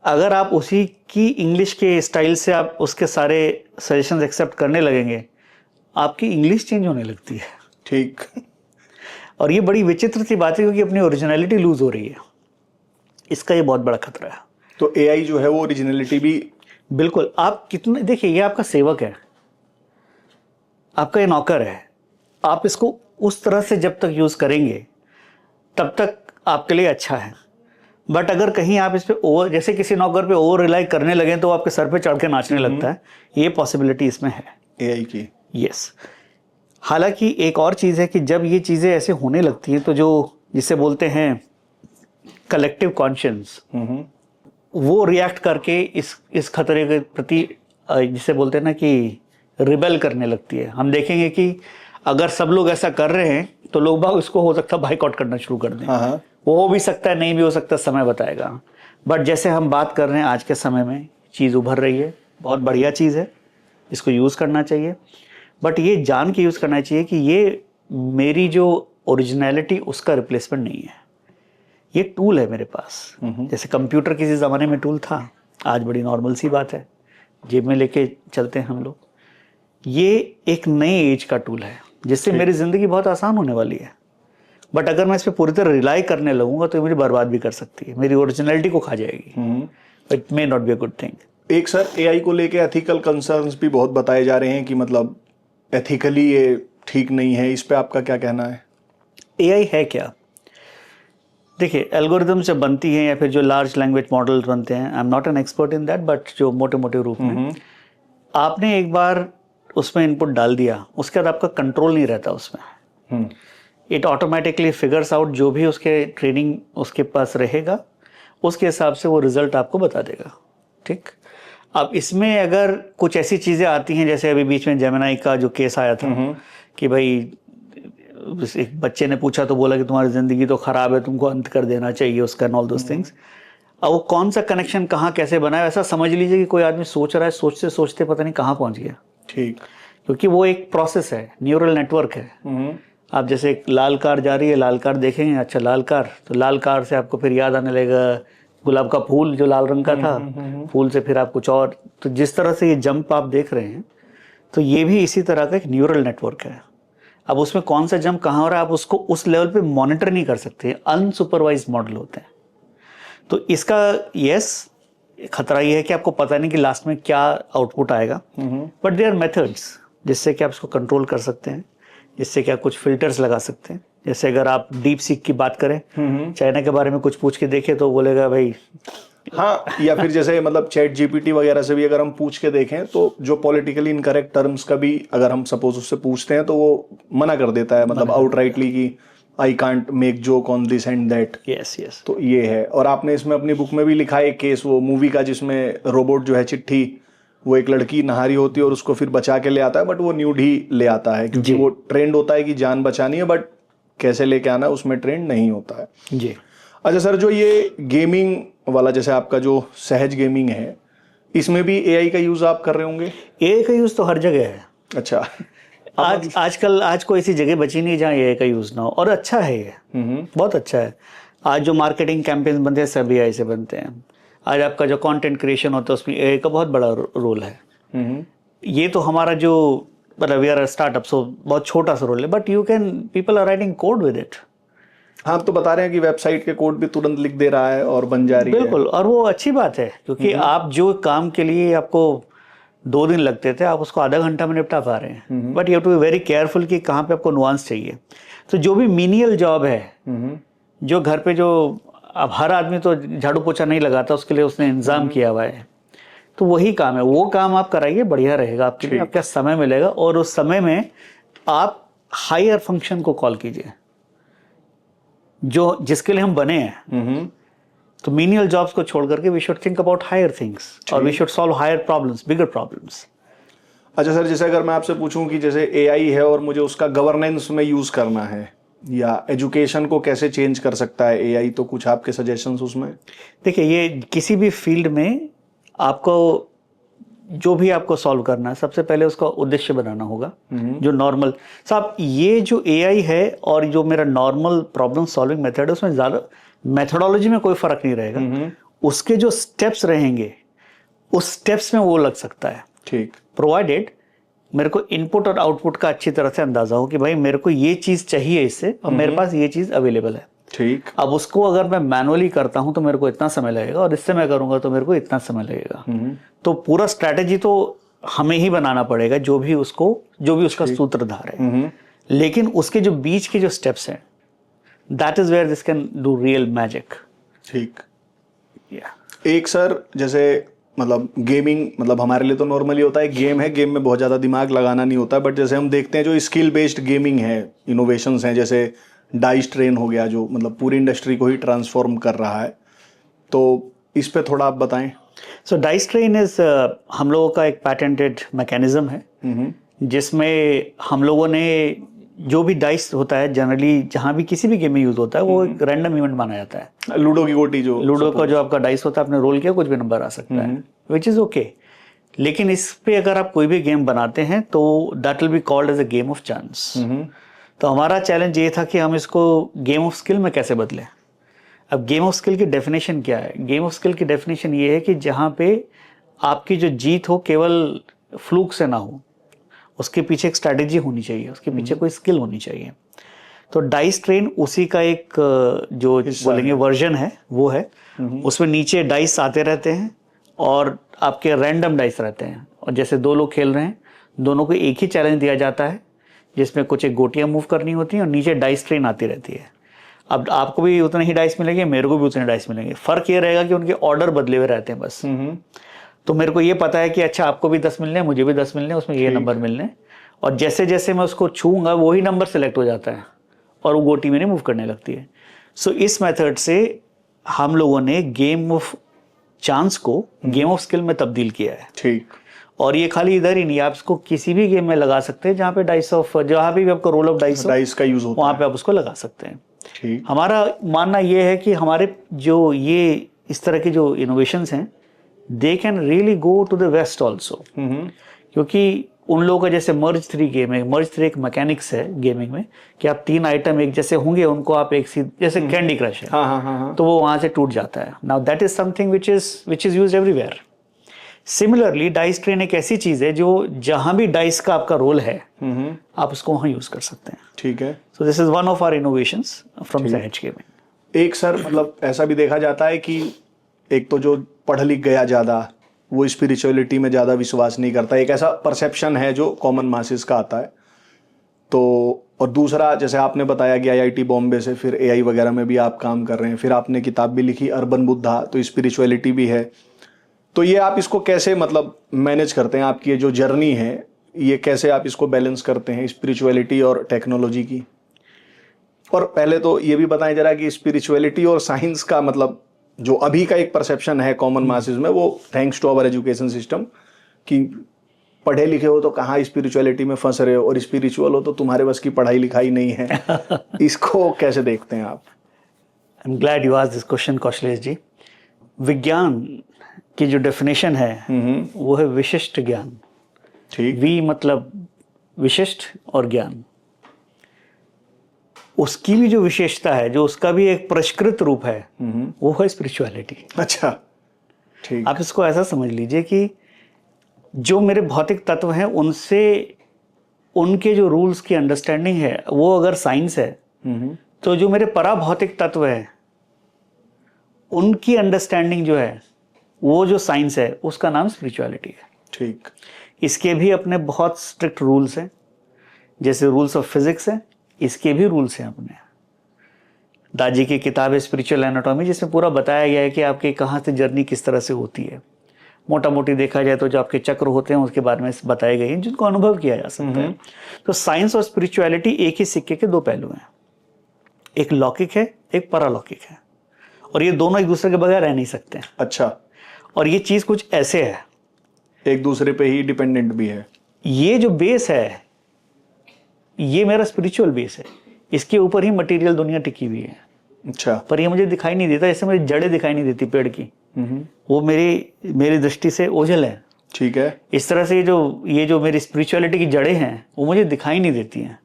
अगर आप उसी की इंग्लिश के स्टाइल से आप उसके सारे सजेशंस एक्सेप्ट करने लगेंगे, आपकी इंग्लिश चेंज होने लगती है। ठीक। और ये बड़ी विचित्र सी बात है क्योंकि अपनी ओरिजिनलिटी लूज हो रही है। इसका ये बहुत बड़ा खतरा है। तो एआई जो है वो ओरिजिनलिटी भी, बिल्कुल। आप कितने, देखिए ये आपका सेवक है, आपका ये नौकर है। आप इसको उस तरह से जब तक यूज करेंगे तब तक आपके लिए अच्छा है। बट अगर कहीं आप इस पे ओवर, जैसे किसी नौकर पे ओवर रिलाई करने लगे तो वो आपके सर पे चढ़ के नाचने लगता है, ये पॉसिबिलिटी इसमें है एआई की। यस। हालांकि एक और चीज़ है कि जब ये चीज़ें ऐसे होने लगती हैं तो जो जिसे बोलते हैं कलेक्टिव कॉन्शियंस, वो रिएक्ट करके इस खतरे के प्रति, जिसे बोलते हैं ना कि रिबेल करने लगती है। हम देखेंगे कि अगर सब लोग ऐसा कर रहे हैं तो लोग बाग इसको हो सकता है बाइकआउट करना शुरू कर दें। वो हो भी सकता है, नहीं भी हो सकता, समय बताएगा। बट जैसे हम बात कर रहे हैं आज के समय में चीज़ उभर रही है, बहुत बढ़िया चीज़ है। इसको यूज़ करना चाहिए, बट ये जान के यूज़ करना चाहिए कि ये मेरी जो ओरिजिनलिटी उसका रिप्लेसमेंट नहीं है। ये टूल है मेरे पास, जैसे कंप्यूटर किसी ज़माने में टूल था, आज बड़ी नॉर्मल सी बात है, जेब में लेके चलते हैं हम लोग। ये एक नए एज का टूल है जिससे मेरी ज़िंदगी बहुत आसान होने वाली है, बट अगर मैं इस पर पूरी तरह रिलाई करने लगूंगा तो ये मुझे बर्बाद भी कर सकती है, मेरी ओरिजिनलिटी को खा जाएगी। It may not be a good thing. एक सर एआई को लेके एथिकल कंसर्न्स भी बहुत बताए जा रहे हैं कि मतलब एथिकली ये ठीक नहीं है, इस पे आपका क्या कहना है? एआई है क्या? देखिए, एल्गोरिदम जब बनती है या फिर जो लार्ज लैंग्वेज मॉडल्स बनते हैं, आई am not an expert in that, but जो मोटे मोटे रूप में आपने एक बार उसमें इनपुट डाल दिया, उसके बाद आपका कंट्रोल नहीं रहता उसमें। इट ऑटोमेटिकली फिगर्स आउट जो भी उसके ट्रेनिंग उसके पास रहेगा, उसके हिसाब से वो रिजल्ट आपको बता देगा। ठीक, अब इसमें अगर कुछ ऐसी चीज़ें आती हैं, जैसे अभी बीच में जेमिनाई का जो केस आया था कि भाई एक बच्चे ने पूछा तो बोला कि तुम्हारी ज़िंदगी तो ख़राब है, तुमको अंत कर देना चाहिए उसका, एंड ऑल दोस थिंग्स। अब वो कौन सा कनेक्शन कहाँ कैसे बनाया, ऐसा समझ लीजिए कि कोई आदमी सोच रहा है, सोचते सोचते पता नहीं कहाँ पहुँच गया। ठीक, क्योंकि वो एक प्रोसेस है, न्यूरल नेटवर्क है। आप जैसे एक लाल कार जा रही है, लाल कार देखेंगे, अच्छा लाल कार, तो लाल कार से आपको फिर याद आने लगेगा गुलाब का फूल जो लाल रंग का था, फूल से फिर आप कुछ और। तो जिस तरह से ये जंप आप देख रहे हैं, तो ये भी इसी तरह का एक न्यूरल नेटवर्क है। अब उसमें कौन सा जंप कहाँ हो रहा है, आप उसको उस लेवल पे मॉनिटर नहीं कर सकते, अनसुपरवाइज्ड मॉडल होते हैं। तो इसका खतरा ये है कि आपको पता नहीं कि लास्ट में क्या आउटपुट आएगा, बट देयर आर मेथड्स जिससे कि आप इसको कंट्रोल कर सकते हैं, जिससे कि आप कुछ फिल्टर्स लगा सकते हैं। जैसे अगर आप डीप सीक की बात करें, चाइना के बारे में कुछ पूछ के देखें तो बोलेगा भाई हाँ, या फिर जैसे मतलब चैट जीपीटी वगैरह से भी अगर हम पूछ के देखें तो जो पॉलिटिकली इनकरेक्ट टर्म्स का भी अगर हम सपोज उससे पूछते हैं तो वो मना कर देता है, मतलब आउटराइटली कि I can't make joke on this and that. Yes yes. तो ये है। और आपने इसमें अपनी बुक में भी लिखा है एक केस वो मूवी का, जिसमें रोबोट जो है चिट्ठी, वो एक लड़की नहा रही होती है और उसको फिर बचा के ले आता है, बट वो न्यूड ही ले आता है क्योंकि वो ट्रेंड होता है कि जान बचानी है, बट कैसे लेके आना है उसमें ट्रेंड नहीं होता है। जी। अच्छा सर, जो ये गेमिंग वाला जैसे आपका जो सहज गेमिंग है, इसमें भी एआई का यूज आप कर रहे होंगे? एआई का यूज तो हर जगह है। अच्छा। आज कोई ऐसी जगह बची नहीं जहाँ एआई का यूज ना हो, और अच्छा है ये, बहुत अच्छा है। आज जो मार्केटिंग कैंपेन बनते हैं सब एआई से बनते हैं। आज आपका जो कंटेंट क्रिएशन होता है उसमें एआई का बहुत बड़ा रोल है। ये तो हमारा जो मतलब वी आर स्टार्टअप, सो बहुत छोटा सा रोल है, but you can, people are writing code with it. हाँ, तो बता रहे हैं कि वेबसाइट के कोड भी तुरंत लिख दे रहा है और बन जा रही है। बिल्कुल, और वो अच्छी बात है क्योंकि आप जो काम के लिए आपको 2 दिन लगते थे, आप उसको आधा घंटा में निपटा पा रहे हैं। But you have to be very careful कि कहाँ पे आपको नुआंस चाहिए। तो जो भी मीनियल जॉब है, जो घर पे जो, अब हर आदमी तो झाड़ू पोछा नहीं लगाता, उसके लिए उसने इंतजाम किया हुआ है, तो वही काम है, वो काम आप कराइए, बढ़िया रहेगा आपके लिए, आपका समय मिलेगा, और उस समय में आप हायर फंक्शन को कॉल कीजिए जो जिसके लिए हम बने हैं। तो मीनियल जॉब्स को छोड़ करके we should think about higher things, और we should solve higher problems, bigger problems. अच्छा सर, जैसे अगर मैं आपसे पूछूं कि जैसे एआई है और मुझे उसका गवर्नेंस में यूज करना है, या एजुकेशन को कैसे चेंज कर सकता है एआई, तो कुछ आपके सजेशंस उसमें? देखिए, ये किसी भी फील्ड में आपको जो भी आपको सॉल्व करना है, सबसे पहले उसका उद्देश्य बनाना होगा। जो नॉर्मल, साहब ये जो एआई है और जो मेरा नॉर्मल प्रॉब्लम सॉल्विंग मेथड है, उसमें ज़्यादा मेथोडोलॉजी में कोई फर्क नहीं रहेगा, उसके जो स्टेप्स रहेंगे उस स्टेप्स में वो लग सकता है। ठीक, प्रोवाइडेड मेरे को इनपुट और आउटपुट का अच्छी तरह से अंदाजा हो कि भाई मेरे को ये चीज़ चाहिए इससे, और मेरे पास ये चीज़ अवेलेबल है। ठीक। अब उसको अगर मैं मैनुअली करता हूं तो मेरे को इतना समय लगेगा, और इससे मैं करूंगा तो मेरे को इतना समय लगेगा। तो पूरा स्ट्रैटेजी तो हमें ही बनाना पड़ेगा, जो भी उसका सूत्रधार है। लेकिन उसके जो बीच के जो स्टेप्स हैं, that is where this can do real magic. ठीक। एक सर, जैसे मतलब गेमिंग, मतलब हमारे लिए तो नॉर्मली होता है, गेम है, गेम में बहुत ज़्यादा दिमाग लगाना नहीं होता, बट जैसे हम देखते हैं जो स्किल बेस्ड गेमिंग है, इनोवेशंस हैं, जैसे डाइस ट्रेन हो गया, जो मतलब पूरी इंडस्ट्री को ही ट्रांसफॉर्म कर रहा है, तो इस पे थोड़ा आप बताएं। सो डाइस ट्रेन इज हम लोगों का एक पैटेंटेड मैकेनिज्म है, जिसमें हम लोगों ने जो भी डाइस होता है, जनरली जहाँ भी किसी भी गेम में यूज होता है, वो एक रैंडम इवेंट माना जाता है। लूडो की गोटी, जो लूडो का जो आपका डाइस होता है, आपने रोल किया, कुछ भी नंबर आ सकता है, विच इज ओके। लेकिन इस पे अगर आप कोई भी गेम बनाते हैं तो that will be called as a game of chance. तो हमारा चैलेंज ये था कि हम इसको गेम ऑफ स्किल में कैसे बदलें। अब गेम ऑफ स्किल की डेफिनेशन क्या है? गेम ऑफ स्किल की डेफिनेशन ये है कि जहाँ पे आपकी जो जीत हो केवल फ्लूक से ना हो, उसके पीछे एक स्ट्रैटेजी होनी चाहिए, उसके पीछे कोई स्किल होनी चाहिए। तो डाइस ट्रेन उसी का एक जो बोलेंगे वर्जन है वो है। उसमें नीचे डाइस आते रहते हैं और आपके रैंडम डाइस रहते हैं, और जैसे दो लोग खेल रहे हैं, दोनों को एक ही चैलेंज दिया जाता है जिसमें कुछ एक गोटियां मूव करनी होती हैं और नीचे डाइस ट्रेन आती रहती है। अब आपको भी उतने ही डाइस मिलेंगे, मेरे को भी उतने डाइस मिलेंगे। फर्क ये रहेगा कि उनके ऑर्डर बदले हुए रहते हैं बस। तो मेरे को ये पता है कि अच्छा आपको भी 10 मिलने हैं, मुझे भी 10 मिलने हैं, उसमें ये नंबर मिलने हैं, और जैसे जैसे मैं उसको छूंगा वही नंबर सेलेक्ट हो जाता है और वो गोटी मेरी मूव करने लगती है। सो इस मेथड से हम लोगों ने गेम ऑफ चांस को गेम ऑफ स्किल में तब्दील किया है। ठीक। और ये खाली इधर ही नहीं, आप इसको किसी भी गेम में लगा सकते हैं जहाँ पे जहाँ भी आपका रोल ऑफ डाइस का यूज होता वहाँ पे आप उसको लगा सकते हैं। ठीक। हमारा मानना ये है कि हमारे जो ये इस तरह के जो इनोवेशंस हैं they can really go to the west also, क्योंकि उन लोगों का जैसे मर्ज 3 गेम है। मर्ज 3 एक मैकेनिक्स है गेमिंग में कि आप 3 आइटम एक जैसे होंगे, उनको आप एक जैसे कैंडी क्रश है, तो वो वहां से टूट जाता है। Now that is something which is used everywhere. Similarly dice train एक ऐसी चीज है जो जहां भी डाइस का आपका रोल है आप उसको वहां यूज कर सकते हैं। ठीक है। So this is one of our innovations from Sahaj gaming. एक सर मतलब ऐसा भी देखा जाता है कि एक तो जो पढ़ लिख गया ज्यादा वो स्पिरिचुअलिटी में ज़्यादा विश्वास नहीं करता, एक ऐसा परसेप्शन है जो कॉमन मासेस का आता है। तो और दूसरा जैसे आपने बताया कि आईआईटी बॉम्बे से फिर एआई वगैरह में भी आप काम कर रहे हैं, फिर आपने किताब भी लिखी अर्बन बुद्धा, तो स्पिरिचुअलिटी भी है। तो ये आप इसको कैसे मतलब मैनेज करते हैं? आपकी ये जो जर्नी है ये कैसे आप इसको बैलेंस करते हैं स्पिरिचुअलिटी और टेक्नोलॉजी की? और पहले तो ये भी बताएं जरा कि स्पिरिचुअलिटी और साइंस का मतलब जो अभी का एक परसेप्शन है कॉमन मासेस में, वो thanks to our education system कि पढ़े लिखे हो तो कहाँ स्पिरिचुअलिटी में फंस रहे हो, और स्पिरिचुअल हो तो तुम्हारे बस की पढ़ाई लिखाई नहीं है। इसको कैसे देखते हैं आप? I am glad you asked this question Kaushlesh ji. विज्ञान की जो डेफिनेशन है वो है विशिष्ट ज्ञान। ठीक। वी मतलब विशिष्ट और ज्ञान, उसकी भी जो विशेषता है, जो उसका भी एक परिष्कृत रूप है, वो है स्पिरिचुअलिटी। अच्छा। ठीक। आप इसको ऐसा समझ लीजिए कि जो मेरे भौतिक तत्व हैं उनसे उनके जो रूल्स की अंडरस्टैंडिंग है वो अगर साइंस है, तो जो मेरे पराभौतिक तत्व है उनकी अंडरस्टैंडिंग जो है वो जो साइंस है उसका नाम स्पिरिचुअलिटी है। ठीक। इसके भी अपने बहुत स्ट्रिक्ट रूल्स हैं, जैसे रूल्स ऑफ फिजिक्स हैं, इसके भी रूल्स हैं अपने। दाजी की किताब है स्पिरिचुअल एनाटॉमी, जिसमें पूरा बताया गया है कि आपकी कहाँ से जर्नी किस तरह से होती है। मोटा मोटी देखा जाए तो जो आपके चक्र होते हैं उसके बारे में बताए गए हैं जिनको अनुभव किया जा सकता है। तो साइंस और स्पिरिचुअलिटी एक ही सिक्के के दो पहलू हैं, एक लौकिक है एक परालौकिक है, और ये दोनों एक दूसरे के बगैर रह नहीं सकते हैं। अच्छा। और ये चीज़ कुछ ऐसे है, एक दूसरे पे ही डिपेंडेंट भी है। ये जो बेस है ये मेरा स्पिरिचुअल बेस है, इसके ऊपर ही मटेरियल दुनिया टिकी हुई है। अच्छा। पर ये मुझे दिखाई नहीं देता, जैसे मुझे जड़ें दिखाई नहीं देती पेड़ की, वो मेरी दृष्टि से ओझल है। ठीक है। इस तरह से ये जो मेरी स्पिरिचुअलिटी की जड़ें हैं वो मुझे दिखाई नहीं देती हैं।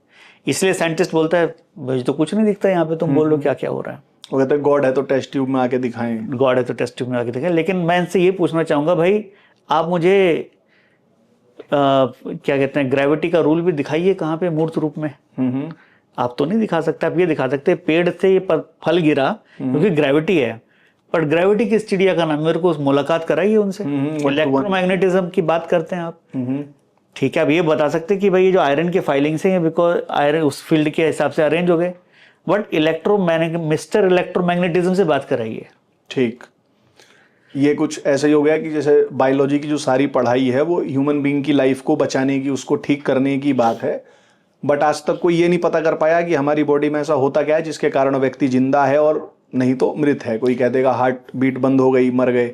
इसलिए साइंटिस्ट बोलता है भाई तो कुछ नहीं दिखता यहाँ पे, तुम बोल लो क्या क्या हो रहा है। वो कहते हैं गॉड है तो टेस्ट ट्यूब में आके दिखाएं। गॉड है तो टेस्ट ट्यूब में आके दिखाएं। लेकिन मैं इनसे ये पूछना चाहूँगा, भाई आप मुझे क्या कहते हैं ग्रेविटी का रूल भी दिखाइए कहाँ पे मूर्त रूप में। आप तो नहीं दिखा सकते। आप ये दिखा सकते पेड़ से ये फल गिरा क्योंकि ग्रेविटी है, पर ग्रेविटी किस चिड़िया का नाम, मेरे को मुलाकात कराइए उनसे। इलेक्ट्रोमैग्नेटिज्म की बात करते हैं आप, ठीक है। अब ये बता सकते कि भाई ये जो आयरन के फाइलिंग्स हैं बिकॉज आयरन उस फील्ड के हिसाब से अरेंज हो गए, बट मिस्टर इलेक्ट्रोमैग्नेटिज्म से बात कराइए। ठीक। ये कुछ ऐसा ही हो गया कि जैसे बायोलॉजी की जो सारी पढ़ाई है वो ह्यूमन बीइंग की लाइफ को बचाने की, उसको ठीक करने की बात है, बट आज तक कोई ये नहीं पता कर पाया कि हमारी बॉडी में ऐसा होता क्या है जिसके कारण व्यक्ति जिंदा है और नहीं तो मृत है। कोई कह देगा हार्ट बीट बंद हो गई, मर गए,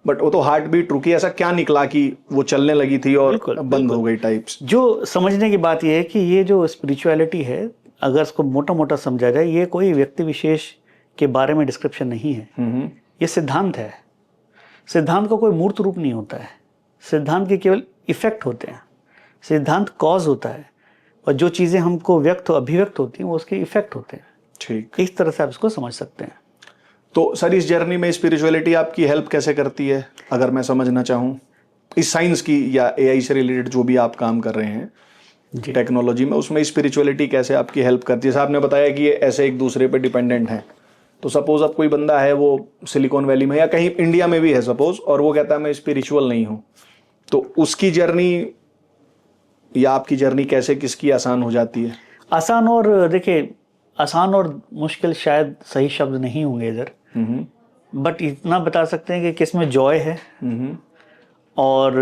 बट वो तो हार्ट बीट रुकी, ऐसा क्या निकला कि वो चलने लगी थी और बंद हो गई टाइप्स। जो समझने की बात यह है कि ये जो स्पिरिचुअलिटी है, अगर इसको मोटा मोटा समझा जाए, ये कोई व्यक्ति विशेष के बारे में डिस्क्रिप्शन नहीं है, ये सिद्धांत है। सिद्धांत का कोई मूर्त रूप नहीं होता है, सिद्धांत के केवल इफेक्ट होते हैं, सिद्धांत कॉज होता है, और जो चीज़ें हमको अभिव्यक्त होती हैं वो उसके इफेक्ट होते हैं। ठीक। इस तरह से आप इसको समझ सकते हैं। तो सर इस जर्नी में स्पिरिचुअलिटी आपकी हेल्प कैसे करती है, अगर मैं समझना चाहूँ इस साइंस की या एआई से रिलेटेड जो भी आप काम कर रहे हैं टेक्नोलॉजी में, उसमें स्पिरिचुअलिटी कैसे आपकी हेल्प करती है? जैसे आपने बताया कि ये ऐसे एक दूसरे पे डिपेंडेंट हैं, तो सपोज अब कोई बंदा है वो सिलिकॉन वैली में या कहीं इंडिया में भी है सपोज, और वो कहता है मैं स्पिरिचुअल नहीं हूँ, तो उसकी जर्नी या आपकी जर्नी कैसे किसकी आसान हो जाती है? आसान और देखिए, आसान और मुश्किल शायद सही शब्द नहीं होंगे इधर, बट इतना बता सकते हैं कि किसमें जॉय है और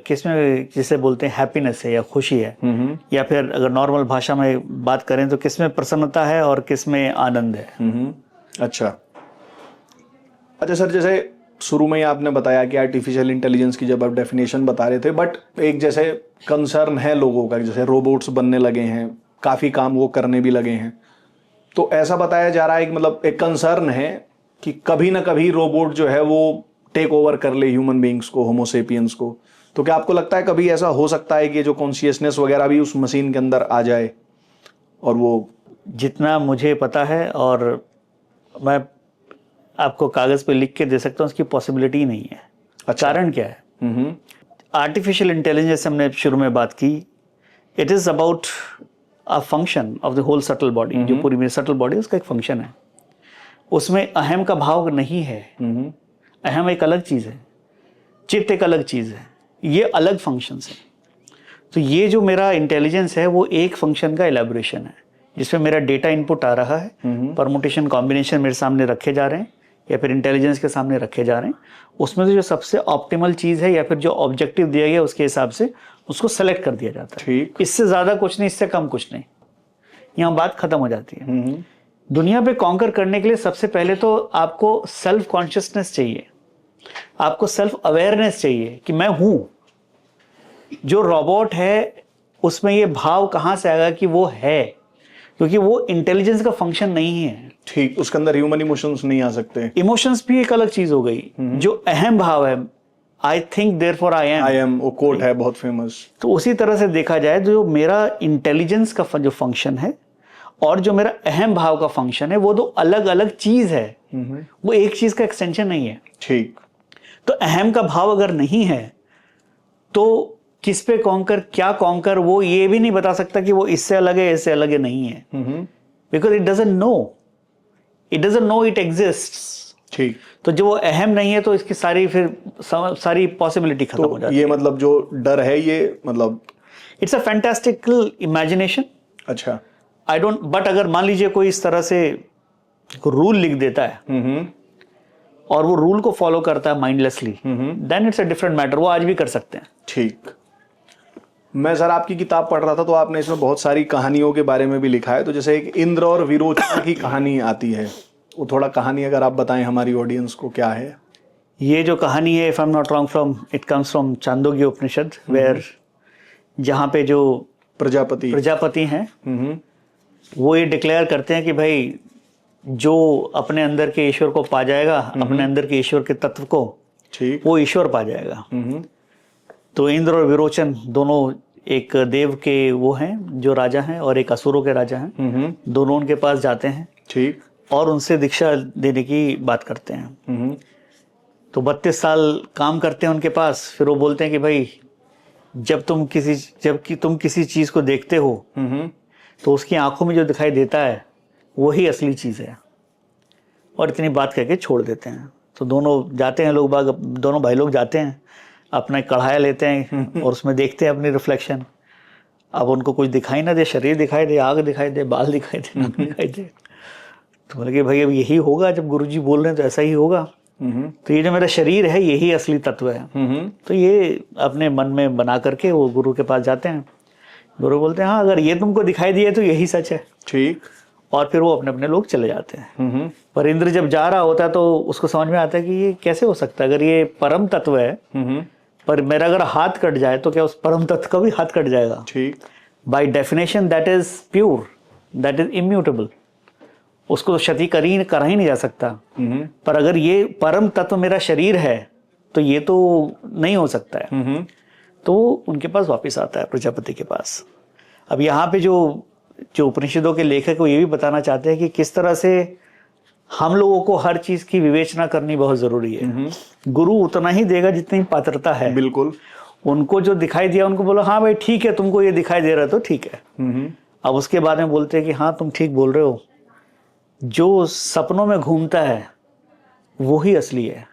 किसमें जिसे बोलते हैं हैप्पीनेस है या खुशी है, या फिर अगर नॉर्मल भाषा में बात करें तो किसमें प्रसन्नता है और किसमें आनंद है। अच्छा सर, जैसे शुरू में ही आपने बताया कि आर्टिफिशियल इंटेलिजेंस की जब आप डेफिनेशन बता रहे थे, बट एक जैसे कंसर्न है लोगों का, जैसे रोबोट्स बनने लगे हैं, काफ़ी काम वो करने भी लगे हैं, तो ऐसा बताया जा रहा है कि मतलब एक कंसर्न है कि कभी ना कभी रोबोट जो है वो टेक ओवर कर ले ह्यूमन बींग्स को, होमोसेपियंस को। तो क्या आपको लगता है कभी ऐसा हो सकता है कि जो कॉन्शियसनेस वगैरह भी उस मशीन के अंदर आ जाए? और वो जितना मुझे पता है, और मैं आपको कागज़ पे लिख के दे सकता हूँ, उसकी पॉसिबिलिटी नहीं है। अच्छा। कारण क्या है? आर्टिफिशियल इंटेलिजेंस हमने शुरू में बात की, it is about a function of the whole subtle body. जो पूरी मेरी सटल बॉडी है उसका एक फंक्शन है, उसमें अहम का भाव नहीं है। अहम एक अलग चीज़ है, चित्त एक अलग चीज़ है, ये अलग फंक्शंस हैं। तो ये जो मेरा इंटेलिजेंस है वो एक फंक्शन का एलैबोरेशन है, जिसमें मेरा डेटा इनपुट आ रहा है, परमुटेशन कॉम्बिनेशन मेरे सामने रखे जा रहे हैं या फिर इंटेलिजेंस के सामने रखे जा रहे हैं, उसमें से जो सबसे ऑप्टिमल चीज़ है या फिर जो ऑब्जेक्टिव दिया गया उसके हिसाब से उसको सेलेक्ट कर दिया जाता है। ठीक। इससे ज़्यादा कुछ नहीं, इससे कम कुछ नहीं, यहाँ बात खत्म हो जाती है। दुनिया पे कॉन्कर करने के लिए सबसे पहले तो आपको सेल्फ कॉन्शियसनेस चाहिए, आपको सेल्फ अवेयरनेस चाहिए कि मैं हूं। जो रोबोट है उसमें ये भाव कहां से आएगा कि वो है, क्योंकि वो इंटेलिजेंस का फंक्शन नहीं है। ठीक, उसके अंदर ह्यूमन इमोशंस नहीं आ सकते। इमोशंस भी एक अलग चीज हो गई। जो अहम भाव है, I think therefore I am, वो कोट है बहुत फेमस। तो उसी तरह से देखा जाए, जो मेरा इंटेलिजेंस का जो फंक्शन है और जो मेरा अहम भाव का फंक्शन है, वो दो अलग अलग चीज है, वो एक चीज का एक्सटेंशन नहीं है। ठीक। तो अहम का भाव अगर नहीं है तो किस पे कॉन्कर, क्या कॉन्कर, वो ये भी नहीं बता सकता कि वो इससे अलग है, इससे अलग है, नहीं है, because it doesn't know it exists. ठीक। तो जो वो अहम नहीं है तो इसकी सारी पॉसिबिलिटी खत्म हो जाती है। ये मतलब जो डर है, ये मतलब इट्स अ फैंटास्टिकल इमेजिनेशन। अच्छा। आई डोंट, बट अगर मान लीजिए कोई इस तरह से रूल लिख देता है और वो रूल को फॉलो करता है mindlessly, then it's a different matter, वो आज भी कर सकते हैं। ठीक। मैं सर आपकी किताब पढ़ रहा था तो आपने इसमें बहुत सारी कहानियों के बारे में भी लिखा है, तो जैसे एक इंद्र और विरोचना की कहानी आती है, वो थोड़ा कहानी अगर आप बताएं हमारी ऑडियंस को, क्या है ये जो कहानी है? If I am not wrong, it comes from Chandogya Upanishad, where जहाँ पे जो प्रजापति हैं वो ये डिक्लेयर करते हैं कि भाई जो अपने अंदर के ईश्वर को पा जाएगा, अपने अंदर के ईश्वर के तत्व को, ठीक, वो ईश्वर पा जाएगा। तो इंद्र और विरोचन दोनों एक देव के वो हैं जो राजा हैं और एक असुरों के राजा हैं, दोनों उनके पास जाते हैं। ठीक। और उनसे दीक्षा देने की बात करते हैं। तो 32 साल काम करते हैं उनके पास, फिर वो बोलते हैं कि भाई जब तुम किसी चीज को देखते हो तो उसकी आंखों में जो दिखाई देता है वही असली चीज है, और इतनी बात कहके छोड़ देते हैं। तो दोनों जाते हैं, दोनों भाई लोग जाते हैं, अपना कढ़ाया लेते हैं और उसमें देखते हैं अपनी रिफ्लेक्शन। अब उनको कुछ दिखाई ना दे, शरीर दिखाई दे, आग दिखाई दे, बाल दिखाई दे, नाक दिखाई दे, तो बोले कि भाई अब यही होगा, जब गुरुजी बोल रहे हैं तो ऐसा ही होगा। तो ये जो मेरा शरीर है यही असली तत्व है। तो ये अपने मन में बना करके वो गुरु के पास जाते हैं। गुरु बोलते हैं हाँ, अगर ये तुमको दिखाई दिया तो यही सच है। ठीक। और फिर वो अपने अपने लोग चले जाते हैं। पर इंद्र जब जा रहा होता है तो उसको समझ में आता है कि ये कैसे हो सकता है, अगर ये परम तत्व है, पर मेरा अगर हाथ कट जाए तो क्या उस परम तत्व का भी हाथ कट जाएगा? ठीक। By definition that is pure, that is immutable, उसको तो क्षति करा ही नहीं जा सकता। पर अगर ये परम तत्व मेरा शरीर है तो ये तो नहीं हो सकता है। तो उनके पास वापस आता है प्रजापति के पास। अब यहाँ पे जो उपनिषदों के लेखक वो ये भी बताना चाहते हैं कि किस तरह से हम लोगों को हर चीज की विवेचना करनी बहुत जरूरी है। गुरु उतना ही देगा जितनी पात्रता है। बिल्कुल। उनको जो दिखाई दिया उनको बोलो हाँ भाई ठीक है, तुमको ये दिखाई दे रहा है तो ठीक है। अब उसके बाद में बोलते हैं कि हाँ तुम ठीक बोल रहे हो, जो सपनों में घूमता है वो ही असली है।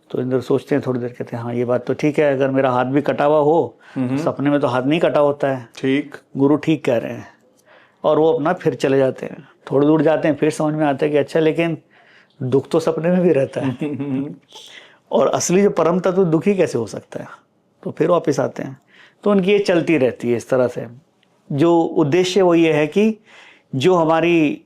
तो इंद्र सोचते हैं थोड़ी देर, कहते हैं हाँ ये बात तो ठीक है, अगर मेरा हाथ भी कटा हुआ हो तो सपने में तो हाथ नहीं कटा होता है। ठीक, गुरु ठीक कह रहे हैं। और वो अपना फिर चले जाते हैं, थोड़ी दूर जाते हैं, फिर समझ में आता है कि अच्छा लेकिन दुख तो सपने में भी रहता है और असली जो परम तत्व दुखी कैसे हो सकता है। तो फिर वापस आते हैं। तो उनकी ये चलती रहती है इस तरह से। जो उद्देश्य वो ये है कि जो हमारी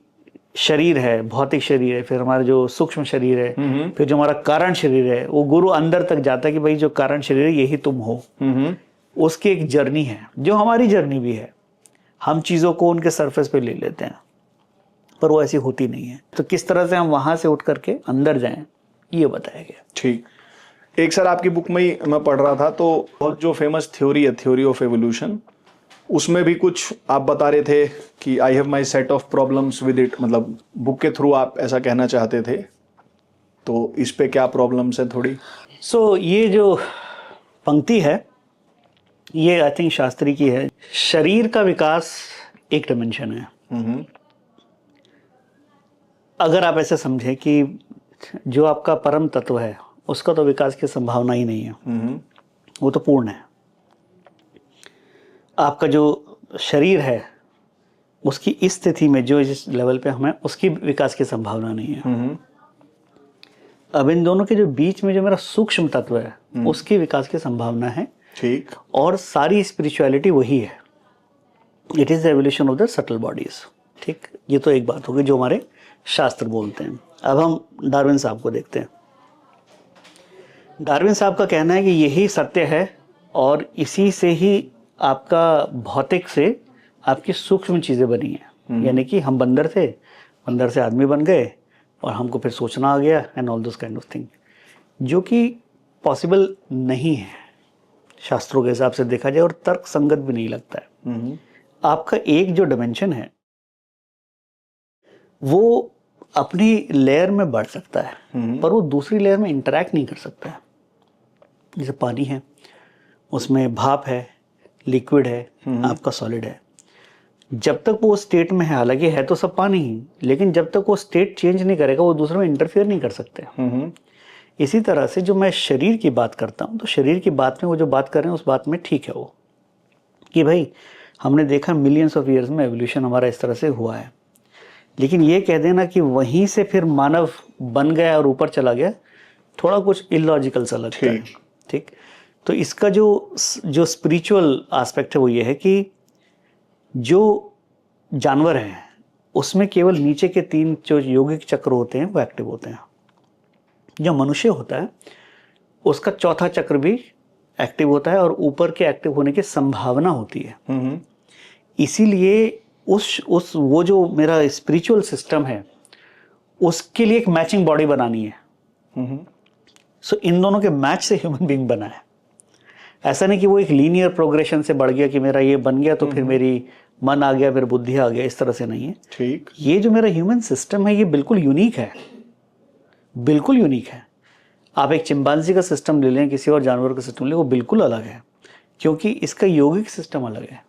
शरीर है, भौतिक शरीर है, फिर हमारा जो सूक्ष्म शरीर है, फिर जो हमारा कारण शरीर है, वो गुरु अंदर तक जाता है कि भाई जो कारण शरीर है यही तुम हो। उसकी एक जर्नी है जो हमारी जर्नी भी है। हम चीज़ों को उनके सरफेस पे ले लेते हैं पर वो ऐसी होती नहीं है। तो किस तरह से हम वहां से उठ करके अंदर जाएं ये बताया गया। ठीक। एक सर आपकी बुक में ही मैं पढ़ रहा था, तो बहुत जो फेमस थ्योरी है, थ्योरी ऑफ एवोल्यूशन, उसमें भी कुछ आप बता रहे थे कि I have my set of problems with it, मतलब बुक के थ्रू आप ऐसा कहना चाहते थे। तो इस पे क्या प्रॉब्लम्स है थोड़ी? सो ये जो पंक्ति है ये आई थिंक शास्त्री की है। शरीर का विकास एक डायमेंशन है। अगर आप ऐसे समझें कि जो आपका परम तत्व है उसका तो विकास की संभावना ही नहीं है, वो तो पूर्ण है। आपका जो शरीर है उसकी इस स्थिति में जो जिस लेवल पे हमें, उसकी विकास की संभावना नहीं है। अब इन दोनों के जो बीच में जो मेरा सूक्ष्म तत्व है उसकी विकास की संभावना है। ठीक। और सारी स्पिरिचुअलिटी वही है। It is the evolution of the subtle bodies. ठीक, ये तो एक बात होगी जो हमारे शास्त्र बोलते हैं। अब हम डार्विन साहब को देखते हैं। डार्विन साहब का कहना है कि यही सत्य है और इसी से ही आपका भौतिक से आपकी सूक्ष्म चीजें बनी हैं। यानी कि हम बंदर थे, बंदर से आदमी बन गए और हमको फिर सोचना आ गया and all those kind of thing, जो कि पॉसिबल नहीं है शास्त्रों के हिसाब से देखा जाए और तर्क संगत भी नहीं लगता है। आपका एक जो डायमेंशन है वो अपनी लेयर में बढ़ सकता है पर वो दूसरी लेयर में इंटरैक्ट नहीं कर सकता है। जैसे पानी है, उसमें भाप है, लिक्विड है, आपका सॉलिड है। जब तक वो स्टेट में है, हालांकि है तो सब पानी ही, लेकिन जब तक वो स्टेट चेंज नहीं करेगा वो दूसरे में इंटरफेयर नहीं कर सकते। इसी तरह से जो मैं शरीर की बात करता हूँ तो शरीर की बात में वो जो बात कर रहे हैं उस बात में ठीक है वो, कि भाई हमने देखा मिलियंस ऑफ ईयर्स में एवोल्यूशन हमारा इस तरह से हुआ है। लेकिन ये कह देना कि वहीं से फिर मानव बन गया और ऊपर चला गया, थोड़ा कुछ इलॉजिकल सा लगता है। ठीक, तो इसका जो स्पिरिचुअल एस्पेक्ट है वो ये है कि जो जानवर हैं उसमें केवल नीचे के 3 जो यौगिक चक्र होते हैं वो एक्टिव होते हैं। जो मनुष्य होता है उसका चौथा चक्र भी एक्टिव होता है और ऊपर के एक्टिव होने की संभावना होती है। इसीलिए उस वो जो मेरा स्पिरिचुअल सिस्टम है उसके लिए एक मैचिंग बॉडी बनानी है। सो इन दोनों के मैच से ह्यूमन बीइंग बना है। ऐसा नहीं कि वो एक लीनियर प्रोग्रेशन से बढ़ गया कि मेरा ये बन गया तो फिर मेरी मन आ गया, फिर बुद्धि आ गया, इस तरह से नहीं है। ठीक, ये जो मेरा ह्यूमन सिस्टम है ये बिल्कुल यूनिक है, बिल्कुल यूनिक है। आप एक चिंपांजी का सिस्टम ले लें, किसी और जानवर का सिस्टम ले, वो बिल्कुल अलग है क्योंकि इसका यौगिक सिस्टम अलग है।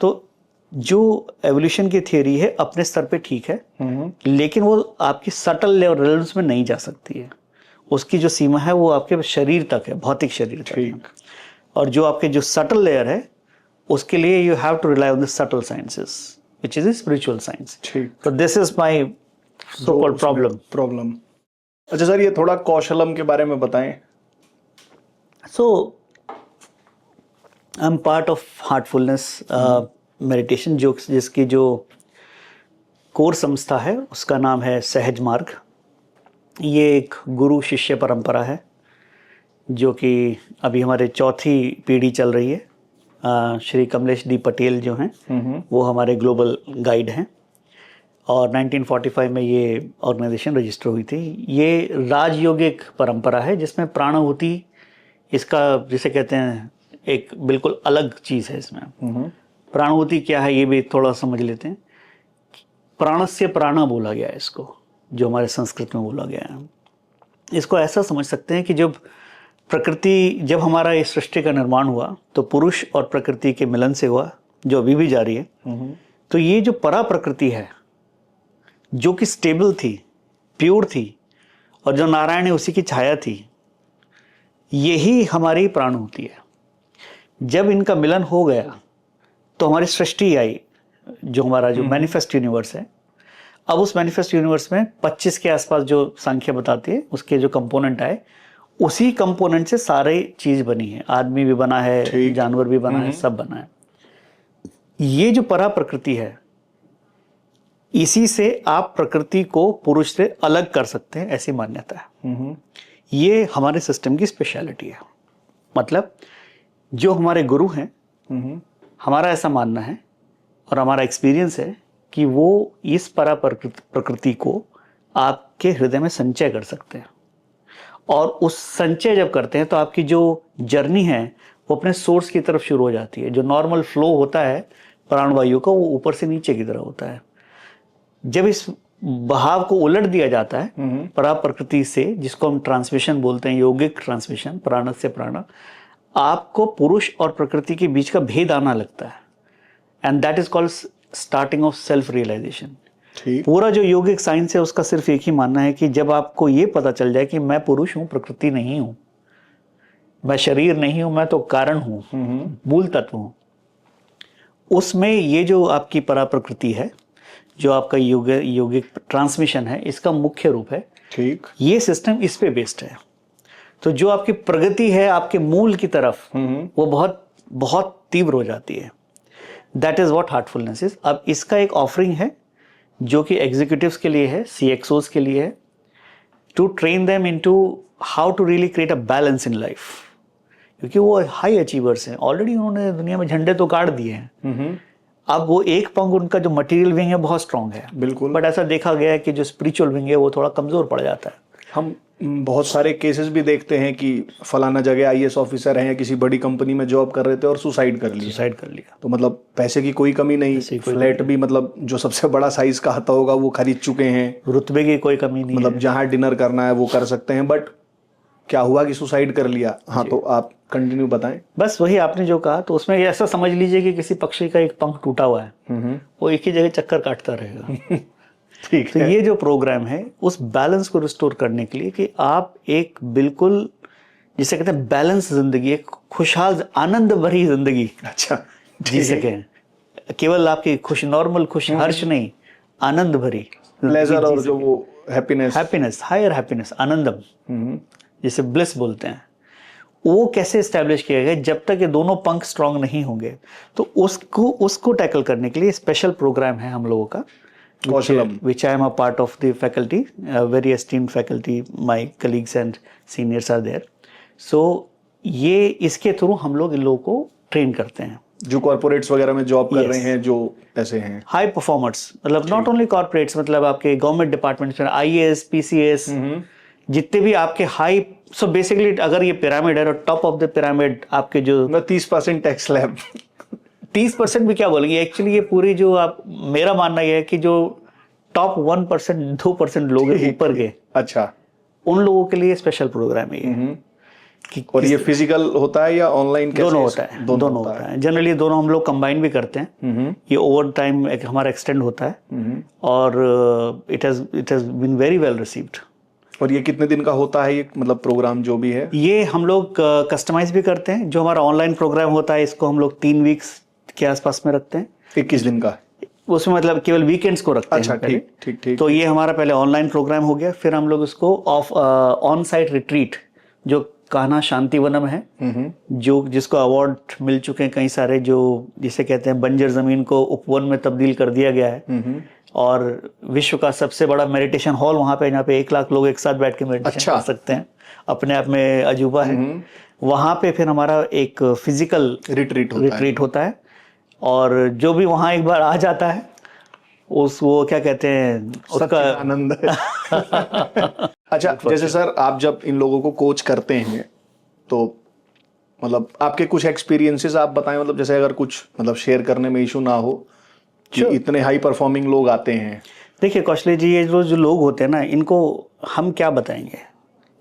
तो जो एवोल्यूशन की थियरी है अपने स्तर पे ठीक है, लेकिन वो आपकी सटल लेवल्स में नहीं जा सकती है। उसकी जो सीमा है वो आपके शरीर तक है, भौतिक शरीर तक है। और जो आपके जो सटल लेयर है उसके लिए you have to rely on the subtle sciences which is spiritual science. तो this is my so called problem. अच्छा सर, ये थोड़ा कौशलम के बारे में बताएं। So I am part of heartfulness meditation, जो जिसकी जो कोर संस्था है उसका नाम है सहज मार्ग। ये एक गुरु शिष्य परंपरा है जो कि अभी हमारे 4थी पीढ़ी चल रही है। श्री कमलेश डी पटेल जो हैं वो हमारे ग्लोबल गाइड हैं। और 1945 में ये ऑर्गेनाइजेशन रजिस्टर हुई थी। ये राजयोगिक परंपरा है जिसमें प्राणाहुति इसका जिसे कहते हैं एक बिल्कुल अलग चीज़ है। इसमें प्राणाहुति क्या है ये भी थोड़ा समझ लेते हैं। प्राणस्य प्राणा बोला गया है इसको, जो हमारे संस्कृत में बोला गया है। इसको ऐसा समझ सकते हैं कि जब हमारा इस सृष्टि का निर्माण हुआ तो पुरुष और प्रकृति के मिलन से हुआ, जो अभी भी जारी है। तो ये जो परा प्रकृति है जो कि स्टेबल थी, प्योर थी, और जो नारायण है उसी की छाया थी, यही हमारी प्राणाहुति है। जब इनका मिलन हो गया तो हमारी सृष्टि आई, जो हमारा जो मैनिफेस्ट यूनिवर्स है। अब उस मैनिफेस्ट यूनिवर्स में 25 के आसपास जो संख्या बताती है उसके जो कंपोनेंट आए, उसी कंपोनेंट से सारी चीज बनी है। आदमी भी बना है, जानवर भी बना है, सब बना है। ये जो परा प्रकृति है, इसी से आप प्रकृति को पुरुष से अलग कर सकते हैं, ऐसी मान्यता है। ये हमारे सिस्टम की स्पेशलिटी है। मतलब जो हमारे गुरु हैं, हमारा ऐसा मानना है और हमारा एक्सपीरियंस है कि वो इस परा प्रकृति को आपके हृदय में संचय कर सकते हैं। और उस संचय जब करते हैं तो आपकी जो जर्नी है वो अपने सोर्स की तरफ शुरू हो जाती है। जो नॉर्मल फ्लो होता है प्राणवायु का, वो ऊपर से नीचे की तरफ होता है। जब इस बहाव को उलट दिया जाता है परा प्रकृति से, जिसको हम ट्रांसमिशन बोलते हैं, योगिक ट्रांसमिशन, प्राण से प्राण, आपको पुरुष और प्रकृति के बीच का भेद आना लगता है। And that is called starting of self realization. पूरा जो योगिक साइंस है उसका सिर्फ एक ही मानना है कि जब आपको ये पता चल जाए कि मैं पुरुष हूं, प्रकृति नहीं हूं, मैं शरीर नहीं हूं, मैं तो कारण हूं, मूल तत्व हूं, उसमें ये जो आपकी परा प्रकृति है, जो आपका योगिक ट्रांसमिशन है, इसका मुख्य रूप है। ठीक, ये सिस्टम इस पे बेस्ड है। तो जो आपकी प्रगति है आपके मूल की तरफ, वो बहुत बहुत तीव्र हो जाती है। That is what Heartfulness is. अब इसका एक ऑफरिंग है जो कि एग्जीक्यूटिव्स के लिए है, CXOs के लिए है, to train them into how to really create a balance in life. क्योंकि वो हाई अचीवर्स हैं, ऑलरेडी उन्होंने दुनिया में झंडे तो गाड़ दिए हैं। अब वो एक पंख, उनका जो मटेरियल विंग है बहुत स्ट्रांग है, बिल्कुल, बट ऐसा देखा गया है कि जो स्पिरिचुअल विंग है वो थोड़ा कमजोर पड़ जाता है। हम बहुत सारे केसेस भी देखते हैं कि फलाना जगह IAS ऑफिसर हैं या किसी बड़ी कंपनी में जॉब कर रहे थे और सुसाइड कर लिया। तो मतलब पैसे की कोई कमी नहीं, फ्लैट भी मतलब जो सबसे बड़ा साइज का आता होगा वो खरीद चुके हैं, रुतबे की कोई कमी नहीं, मतलब जहां डिनर करना है वो कर सकते हैं, बट क्या हुआ कि सुसाइड कर लिया। हाँ, तो आप कंटिन्यू बताएं। बस वही आपने जो कहा, तो उसमें ऐसा समझ लीजिए कि किसी पक्षी का एक पंख टूटा हुआ है, वो एक ही जगह चक्कर काटता रहेगा। ठीक तो है। ये जो प्रोग्राम है उस बैलेंस को रिस्टोर करने के लिए कि आप एक बिल्कुल जिसे कहते हैं बैलेंस जिंदगी, एक खुशहाल आनंद भरी जिंदगी अच्छा जी सकें। केवल आपकी नॉर्मल खुश हर्ष नहीं, आनंद भरी प्लेजर और जो वो हैप्पीनेस, हायर हैप्पीनेस, आनंदम, जिसे ब्लिस बोलते हैं, वो कैसे एस्टेब्लिश किया गया। जब तक ये दोनों पंख स्ट्रांग नहीं होंगे तो उसको टैकल करने के लिए स्पेशल प्रोग्राम है हम लोगों का, which I am a part of the faculty, very esteemed faculty, my colleagues and seniors are there. So ये इसके थ्रू हम लोग इन लोगों को ट्रेन करते हैं जो कॉर्पोरेट्स वगैरह में जॉब कर रहे हैं, जो ऐसे हैं हाई परफॉर्मर्स, मतलब नॉट ओनली कॉर्पोरेट्स, मतलब आपके गवर्नमेंट डिपार्टमेंट्स में IAS, PCS, जितने भी आपके हाई। सो बेसिकली अगर ये पिरामिड है, टॉप ऑफ द पिरामिड आपके जो 30% टैक्स स्लैब 30% भी क्या बोलेंगे, एक्चुअली ये पूरी जो आप, मेरा मानना ये है कि जो टॉप 1%, 2% लोग हैं ऊपर के, अच्छा, उन लोगों के लिए स्पेशल प्रोग्राम है ये। और ये फिजिकल होता है या ऑनलाइन? दोनों होता है, दोनों होता है। जनरली दोनों हम लोग कंबाइन भी करते हैं। ये ओवर टाइम हमारा एक्सटेंड होता है और it has been very well received. और ये कितने दिन का होता है ये, मतलब प्रोग्राम जो भी है? ये हम लोग कस्टमाइज भी करते हैं। जो हमारा ऑनलाइन प्रोग्राम होता है इसको हम लोग 3 वीक्स के आसपास में रखते हैं। 21 दिन का उसमें मतलब केवल वीकेंड्स को रखते हैं। अच्छा, ठीक ठीक ठीक। तो ये हमारा पहले ऑनलाइन प्रोग्राम हो गया, फिर हम लोग उसको ऑन साइट रिट्रीट, जो कान्हा शांतिवनम है, जो जिसको अवार्ड मिल चुके हैं कई सारे, जो जिसे कहते हैं बंजर जमीन को उपवन में तब्दील कर दिया गया है, और विश्व का सबसे बड़ा मेडिटेशन हॉल वहाँ पे, जहाँ पे 1 लाख लोग एक साथ बैठ के मेडिटेशन कर सकते हैं, अपने आप में अजूबा है। वहाँ पे फिर हमारा एक फिजिकल रिट्रीट होता है, और जो भी वहाँ एक बार आ जाता है वो क्या कहते हैं उसका आनंद है। अच्छा, जैसे सर आप जब इन लोगों को कोच करते हैं तो मतलब आपके कुछ एक्सपीरियंसेस आप बताएं, मतलब जैसे अगर कुछ मतलब शेयर करने में इशू ना हो कि इतने हाई परफॉर्मिंग लोग आते हैं। देखिए कौशले जी, ये जो लोग होते हैं ना, इनको हम क्या बताएंगे,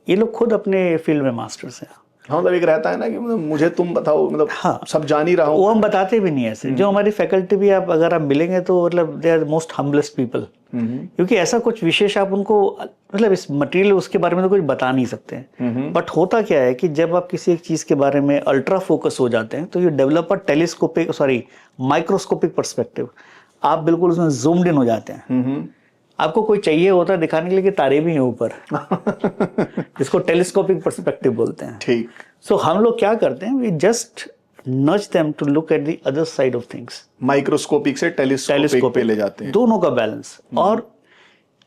ये लोग खुद अपने फील्ड में मास्टर्स हैं। हाँ, मतलब एक रहता है ना कि मतलब मुझे तुम बताओ, मतलब हाँ, सब जान ही रहा हूँ। वो हम बताते भी नहीं ऐसे। जो हमारी फैकल्टी भी आप अगर आप मिलेंगे तो मतलब they are most humblest people, क्योंकि ऐसा कुछ विशेष आप उनको मतलब इस मटेरियल उसके बारे में तो कुछ बता नहीं सकते हैं। बट होता क्या है कि जब आप किसी एक चीज के बारे में अल्ट्रा फोकस हो जाते हैं तो you develop a microscopic perspective. आप बिल्कुल उसमें जूम्ड इन हो जाते हैं। आपको कोई चाहिए होता है दिखाने के लिए कि तारे भी हैं ऊपर, जिसको टेलीस्कोपिक पर्सपेक्टिव बोलते हैं। ठीक। सो हम लोग क्या करते हैं, we just nudge them to look at the other side of things. Microscopic से टेलीस्कोपिक पे ले जाते हैं। दोनों का बैलेंस। और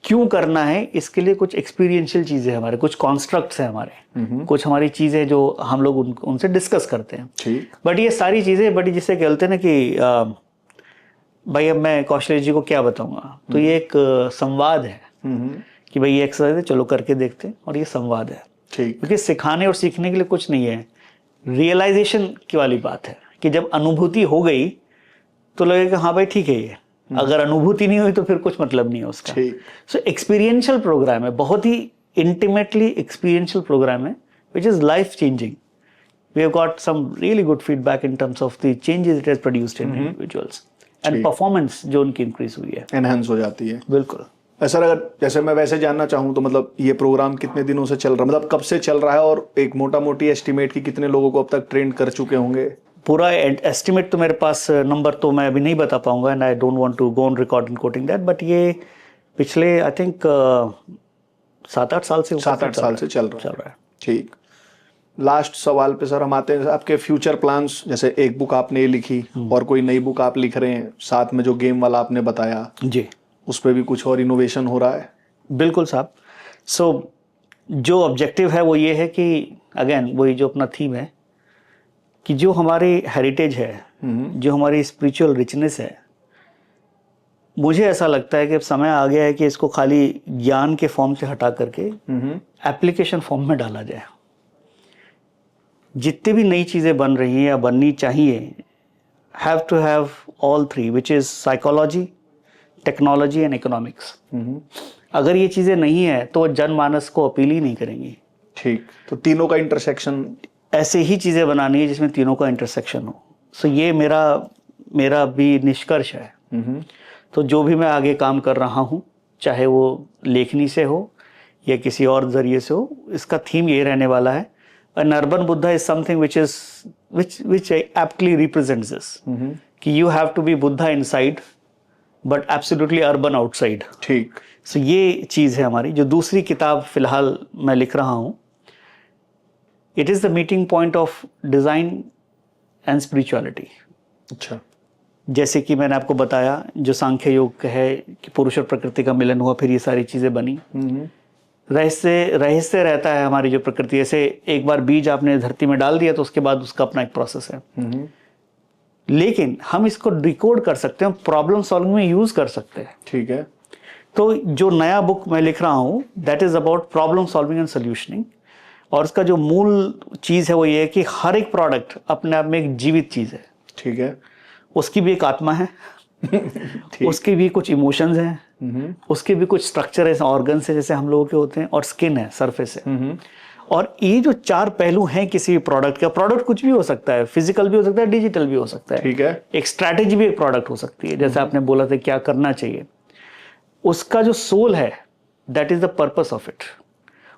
क्यों करना है, इसके लिए कुछ एक्सपीरियंशियल चीजें हमारे, कुछ कॉन्स्ट्रक्ट्स हैं हमारे, कुछ हमारी चीजें जो हम लोग उनसे डिस्कस करते हैं। ठीक। बट ये सारी चीजें बड़ी, जिसे कहते हैं ना कि भाई अब मैं कौशल जी को क्या बताऊंगा, तो ये एक संवाद है कि भाई ये एक्सरसाइज है, चलो करके देखते हैं, और ये संवाद है। ठीक। क्योंकि सिखाने और सीखने के लिए कुछ नहीं है, रियलाइजेशन की वाली बात है कि जब अनुभूति हो गई तो लगेगा हाँ भाई ठीक है ये। अगर अनुभूति नहीं हुई तो फिर कुछ मतलब नहीं है उसका। सो एक्सपीरियंशियल प्रोग्राम है, बहुत ही इंटीमेटली एक्सपीरियंशियल प्रोग्राम है, which is life changing. We have got some really good feedback in terms of the changes it has produced in individuals and performance जो उनकी इंक्रीज हुई है, एनहांस हो जाती है। बिल्कुल। सर अगर जैसे मैं वैसे जानना चाहूँ तो मतलब ये प्रोग्राम कितने दिनों से चल रहा है, मतलब कब से चल रहा है, और एक मोटा मोटी एस्टिमेट की कितने लोगों को अब तक ट्रेन कर चुके होंगे? पूरा एस्टिमेट तो मेरे पास नंबर तो मैं अभी नहीं बता पाऊंगा, and I don't want to go on record in quoting that, but ये पिछले आई थिंक 7-8 साल से चल रहा है। ठीक। लास्ट सवाल पे सर हम आते हैं, आपके फ्यूचर प्लान्स, जैसे एक बुक आपने ये लिखी और कोई नई बुक आप लिख रहे हैं, साथ में जो गेम वाला आपने बताया जी, उस पर भी कुछ और इनोवेशन हो रहा है? बिल्कुल साहब। सो जो ऑब्जेक्टिव है वो ये है कि अगेन वही जो अपना थीम है कि जो हमारी हेरिटेज है, जो हमारी स्पिरिचुअल रिचनेस है, मुझे ऐसा लगता है कि अब समय आ गया है कि इसको खाली ज्ञान के फॉर्म से हटा करके एप्लीकेशन फॉर्म में डाला जाए। जितनी भी नई चीज़ें बन रही हैं या बननी चाहिए, have to have all three, which is psychology, technology and economics. अगर ये चीज़ें नहीं है तो जनमानस को अपील ही नहीं करेंगी। ठीक। तो तीनों का इंटरसेक्शन, ऐसे ही चीज़ें बनानी है जिसमें तीनों का इंटरसेक्शन हो। सो ये मेरा भी निष्कर्ष है। तो जो भी मैं आगे काम कर रहा हूँ, चाहे वो लेखनी से हो या किसी और जरिए से हो, इसका थीम ये रहने वाला है, an urban Buddha is something which aptly represents this, कि you have to be Buddha inside but absolutely urban outside। ठीक। सो ये चीज़ है हमारी। जो दूसरी किताब फिलहाल मैं लिख रहा हूँ, it is the meeting point of design and spirituality. अच्छा। जैसे कि मैंने आपको बताया, जो सांख्य योग है कि पुरुष और प्रकृति का मिलन हुआ, फिर ये सारी चीज़ें बनी। रहस्य रहता है हमारी जो प्रकृति। ऐसे एक बार बीज आपने धरती में डाल दिया तो उसके बाद उसका अपना एक प्रोसेस है, लेकिन हम इसको डिकोड कर सकते हैं, प्रॉब्लम सॉल्विंग में यूज कर सकते हैं। ठीक है। तो जो नया बुक मैं लिख रहा हूँ, that is about problem solving and solutioning. और उसका जो मूल चीज है वो ये है कि हर एक प्रोडक्ट अपने आप में एक जीवित चीज है। ठीक है। उसकी भी एक आत्मा है, उसके भी कुछ इमोशंस हैं, उसके भी कुछ स्ट्रक्चर है, ऑर्गन्स है जैसे हम लोगों के होते हैं, और स्किन है, सरफेस है। और ये जो 4 पहलू हैं किसी भी प्रोडक्ट का, प्रोडक्ट कुछ भी हो सकता है, फिजिकल भी हो सकता है, डिजिटल भी हो सकता है। ठीक है। एक स्ट्रैटेजी भी एक प्रोडक्ट हो सकती है, जैसे आपने बोला था क्या करना चाहिए। उसका जो सोल है, that is the purpose of it,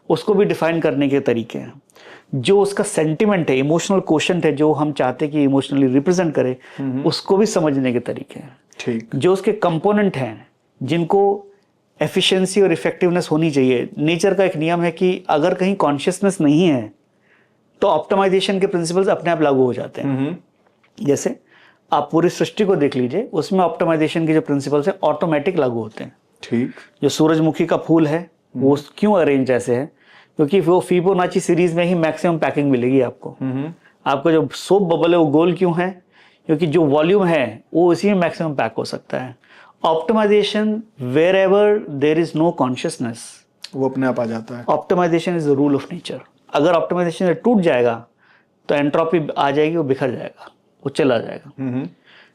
उसको भी डिफाइन करने के तरीके हैं। जो उसका सेंटिमेंट है, इमोशनल क्वोशंट है, जो हम चाहते हैं कि इमोशनली रिप्रेजेंट करे, उसको भी समझने के तरीके हैं। ठीक। जो उसके कंपोनेंट हैं, जिनको एफिशिएंसी और इफेक्टिवनेस होनी चाहिए। नेचर का एक नियम है कि अगर कहीं कॉन्शियसनेस नहीं है तो ऑप्टिमाइजेशन के प्रिंसिपल्स अपने आप लागू हो जाते हैं। जैसे आप पूरी सृष्टि को देख लीजिए, उसमें ऑप्टिमाइजेशन के जो प्रिंसिपल्स हैं ऑटोमेटिक लागू होते हैं। ठीक। जो सूरजमुखी का फूल है वो क्यों अरेंज ऐसे है, क्योंकि वो फिबोनाची सीरीज में ही मैक्सिमम पैकिंग मिलेगी आपको। आपका जो सोप बबल है वो गोल क्यों है, क्योंकि जो वॉल्यूम है वो उसी में मैक्सिमम पैक हो सकता है। Optimization wherever there is no consciousness, वो अपने आप आ जाता है। Optimization is the rule of nature. अगर ऑप्टिमाइजेशन टूट जाएगा तो एंट्रोपी आ जाएगी, वो बिखर जाएगा, वो चला जाएगा।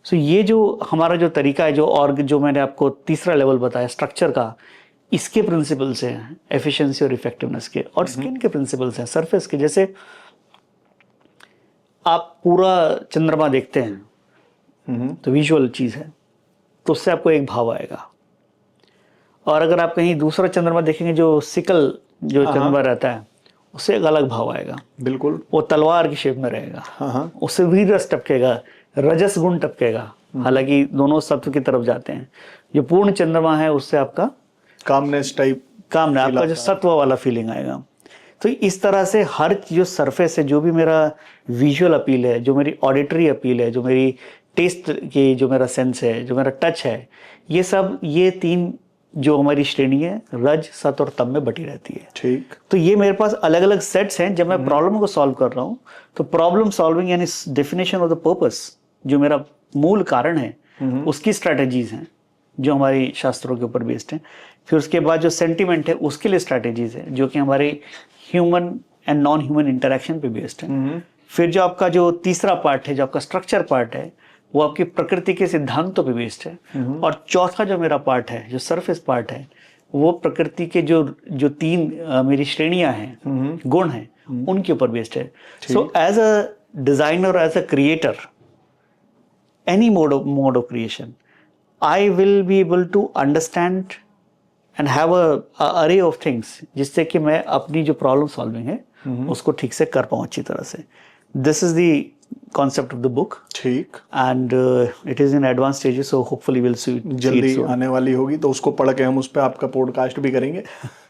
सो ये जो हमारा जो तरीका है, जो मैंने आपको तीसरा लेवल बताया स्ट्रक्चर का, इसके प्रिंसिपल्स हैं एफिशिएंसी और इफेक्टिवनेस के, और स्किन के प्रिंसिपल्स हैं सरफेस के। जैसे आप पूरा चंद्रमा देखते हैं तो विजुअल चीज है, तो उससे आपको एक भाव आएगा। और अगर आप कहीं दूसरा चंद्रमा देखेंगे जो सिकल जो चंद्रमा रहता है, उससे एक अलग भाव आएगा। बिल्कुल, वो तलवार की शेप में रहेगा। हाँ, उससे वीर रस टपकेगा, रजस गुण टपकेगा। हालांकि दोनों सत्व की तरफ जाते हैं। जो पूर्ण चंद्रमा है उससे आपका कामनेस टाइप, आपका जो सत्व वाला फीलिंग आएगा। तो इस तरह से हर जो सरफेस है, जो भी मेरा विजुअल अपील है, जो मेरी ऑडिटरी अपील है, जो मेरी टेस्ट की जो मेरा सेंस है, जो मेरा टच है, ये सब ये तीन जो हमारी श्रेणी है रज सत और तम में बटी रहती है। ठीक। तो ये मेरे पास अलग अलग सेट्स हैं। जब मैं प्रॉब्लम को सॉल्व कर रहा हूँ तो प्रॉब्लम सॉल्विंग यानी डेफिनेशन ऑफ द पर्पस, जो मेरा मूल कारण है, उसकी स्ट्रैटेजीज हैं जो हमारी शास्त्रों के ऊपर बेस्ड हैं। फिर उसके बाद जो सेंटिमेंट है उसके लिए स्ट्रैटेजीज है जो कि हमारे human and non human interaction पे बेस्ड है। फिर जो आपका जो तीसरा पार्ट है, जो आपका स्ट्रक्चर पार्ट है, वो आपकी प्रकृति के सिद्धांतों पे बेस्ड है। और चौथा जो मेरा पार्ट है, जो सरफेस पार्ट है, वो प्रकृति के जो तीन मेरी श्रेणियां हैं, गुण हैं, उनके ऊपर बेस्ड है। So as a designer, as a creator, any mode of creation, I will be able to understand and have a array of things, जिससे कि मैं अपनी जो प्रॉब्लम सॉल्विंग है उसको ठीक से कर पाऊँ अच्छी तरह से। This is the concept of the book, ठीक। and it is in advanced stages, so hopefully we'll see जल्दी आने वाली होगी, तो उसको पढ़ के हम उस पर आपका पॉडकास्ट भी करेंगे।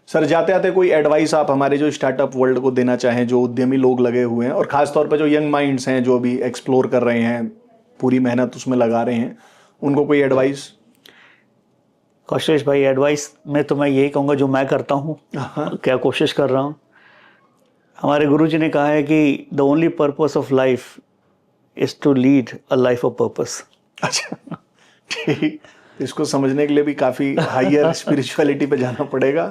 सर, जाते आते कोई एडवाइस आप हमारे जो स्टार्टअप वर्ल्ड को देना चाहें, जो उद्यमी लोग लगे हुए हैं और खासतौर पर जो यंग माइंड्स हैं, जो भी एक्सप्लोर कर रहे हैं, पूरी मेहनत उसमें लगा रहे हैं, उनको कोई एडवाइस? कौशलेश भाई, एडवाइस में तो मैं यही कहूँगा जो मैं करता हूँ, क्या कोशिश कर रहा हूँ। हमारे गुरुजी ने कहा है कि the only purpose of life is to lead a life of purpose. अच्छा, ठीक। इसको समझने के लिए भी काफी हायर स्पिरिचुअलिटी पे जाना पड़ेगा।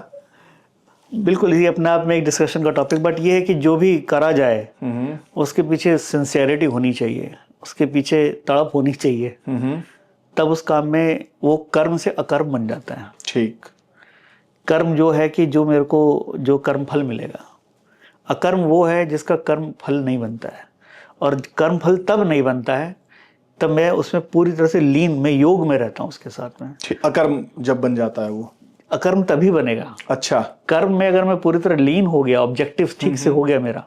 बिल्कुल, ये अपने आप में एक डिस्कशन का टॉपिक, बट ये है कि जो भी करा जाए उसके पीछे सिंसियरिटी होनी चाहिए, उसके पीछे तड़प होनी चाहिए, तब उस काम में वो कर्म से अकर्म बन जाता है। ठीक। कर्म जो है कि जो मेरे को जो कर्म फल मिलेगा, अकर्म वो है जिसका कर्म फल नहीं बनता है। और कर्म फल तब नहीं बनता है तब मैं उसमें पूरी तरह से लीन, मैं योग में रहता हूँ उसके साथ में। अकर्म जब बन जाता है वो अकर्म तभी बनेगा। अच्छा। कर्म में अगर मैं पूरी तरह लीन हो गया, ऑब्जेक्टिव ठीक से हो गया मेरा,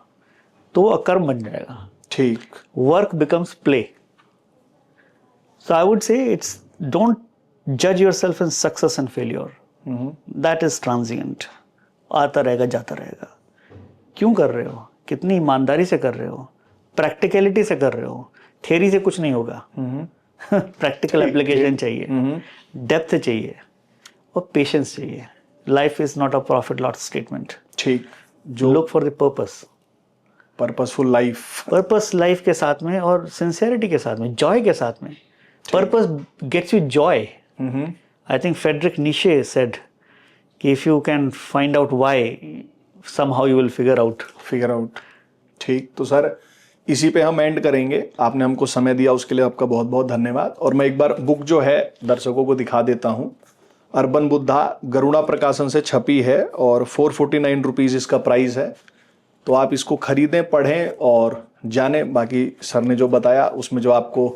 तो वो अकर्म बन जाएगा। ठीक। Work becomes play. So I would say it's don't जज yourself in success and failure, that is transient. आता रहेगा, जाता रहेगा। क्यों कर रहे हो, कितनी ईमानदारी से कर रहे हो, प्रैक्टिकलिटी से कर रहे हो, थियरी से कुछ नहीं होगा। प्रैक्टिकल एप्लीकेशन चाहिए, डेप्थ चाहिए और पेशेंस चाहिए। Life is not a profit loss statement. ठीक। जो look for the purpose, purposeful life, purpose life के साथ में और सिंसियरिटी के साथ में, जॉय के साथ में। Purpose gets you joy. I think Friedrich Nietzsche said कि if you can find out why, somehow you will figure out. ठीक। तो सर, इसी पे हम एंड करेंगे। आपने हमको समय दिया, उसके लिए आपका बहुत बहुत धन्यवाद। और मैं एक बार बुक जो है दर्शकों को दिखा देता हूँ। अर्बन बुद्धा गरुड़ा प्रकाशन से छपी है और 449 रुपीज़ इसका प्राइस है। तो आप इसको खरीदें, पढ़ें और जानें। बाकी सर ने जो बताया उसमें जो आपको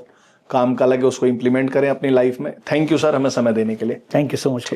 काम का लगे उसको इम्प्लीमेंट करें अपनी लाइफ में। थैंक यू सर, हमें समय देने के लिए। Thank you so much.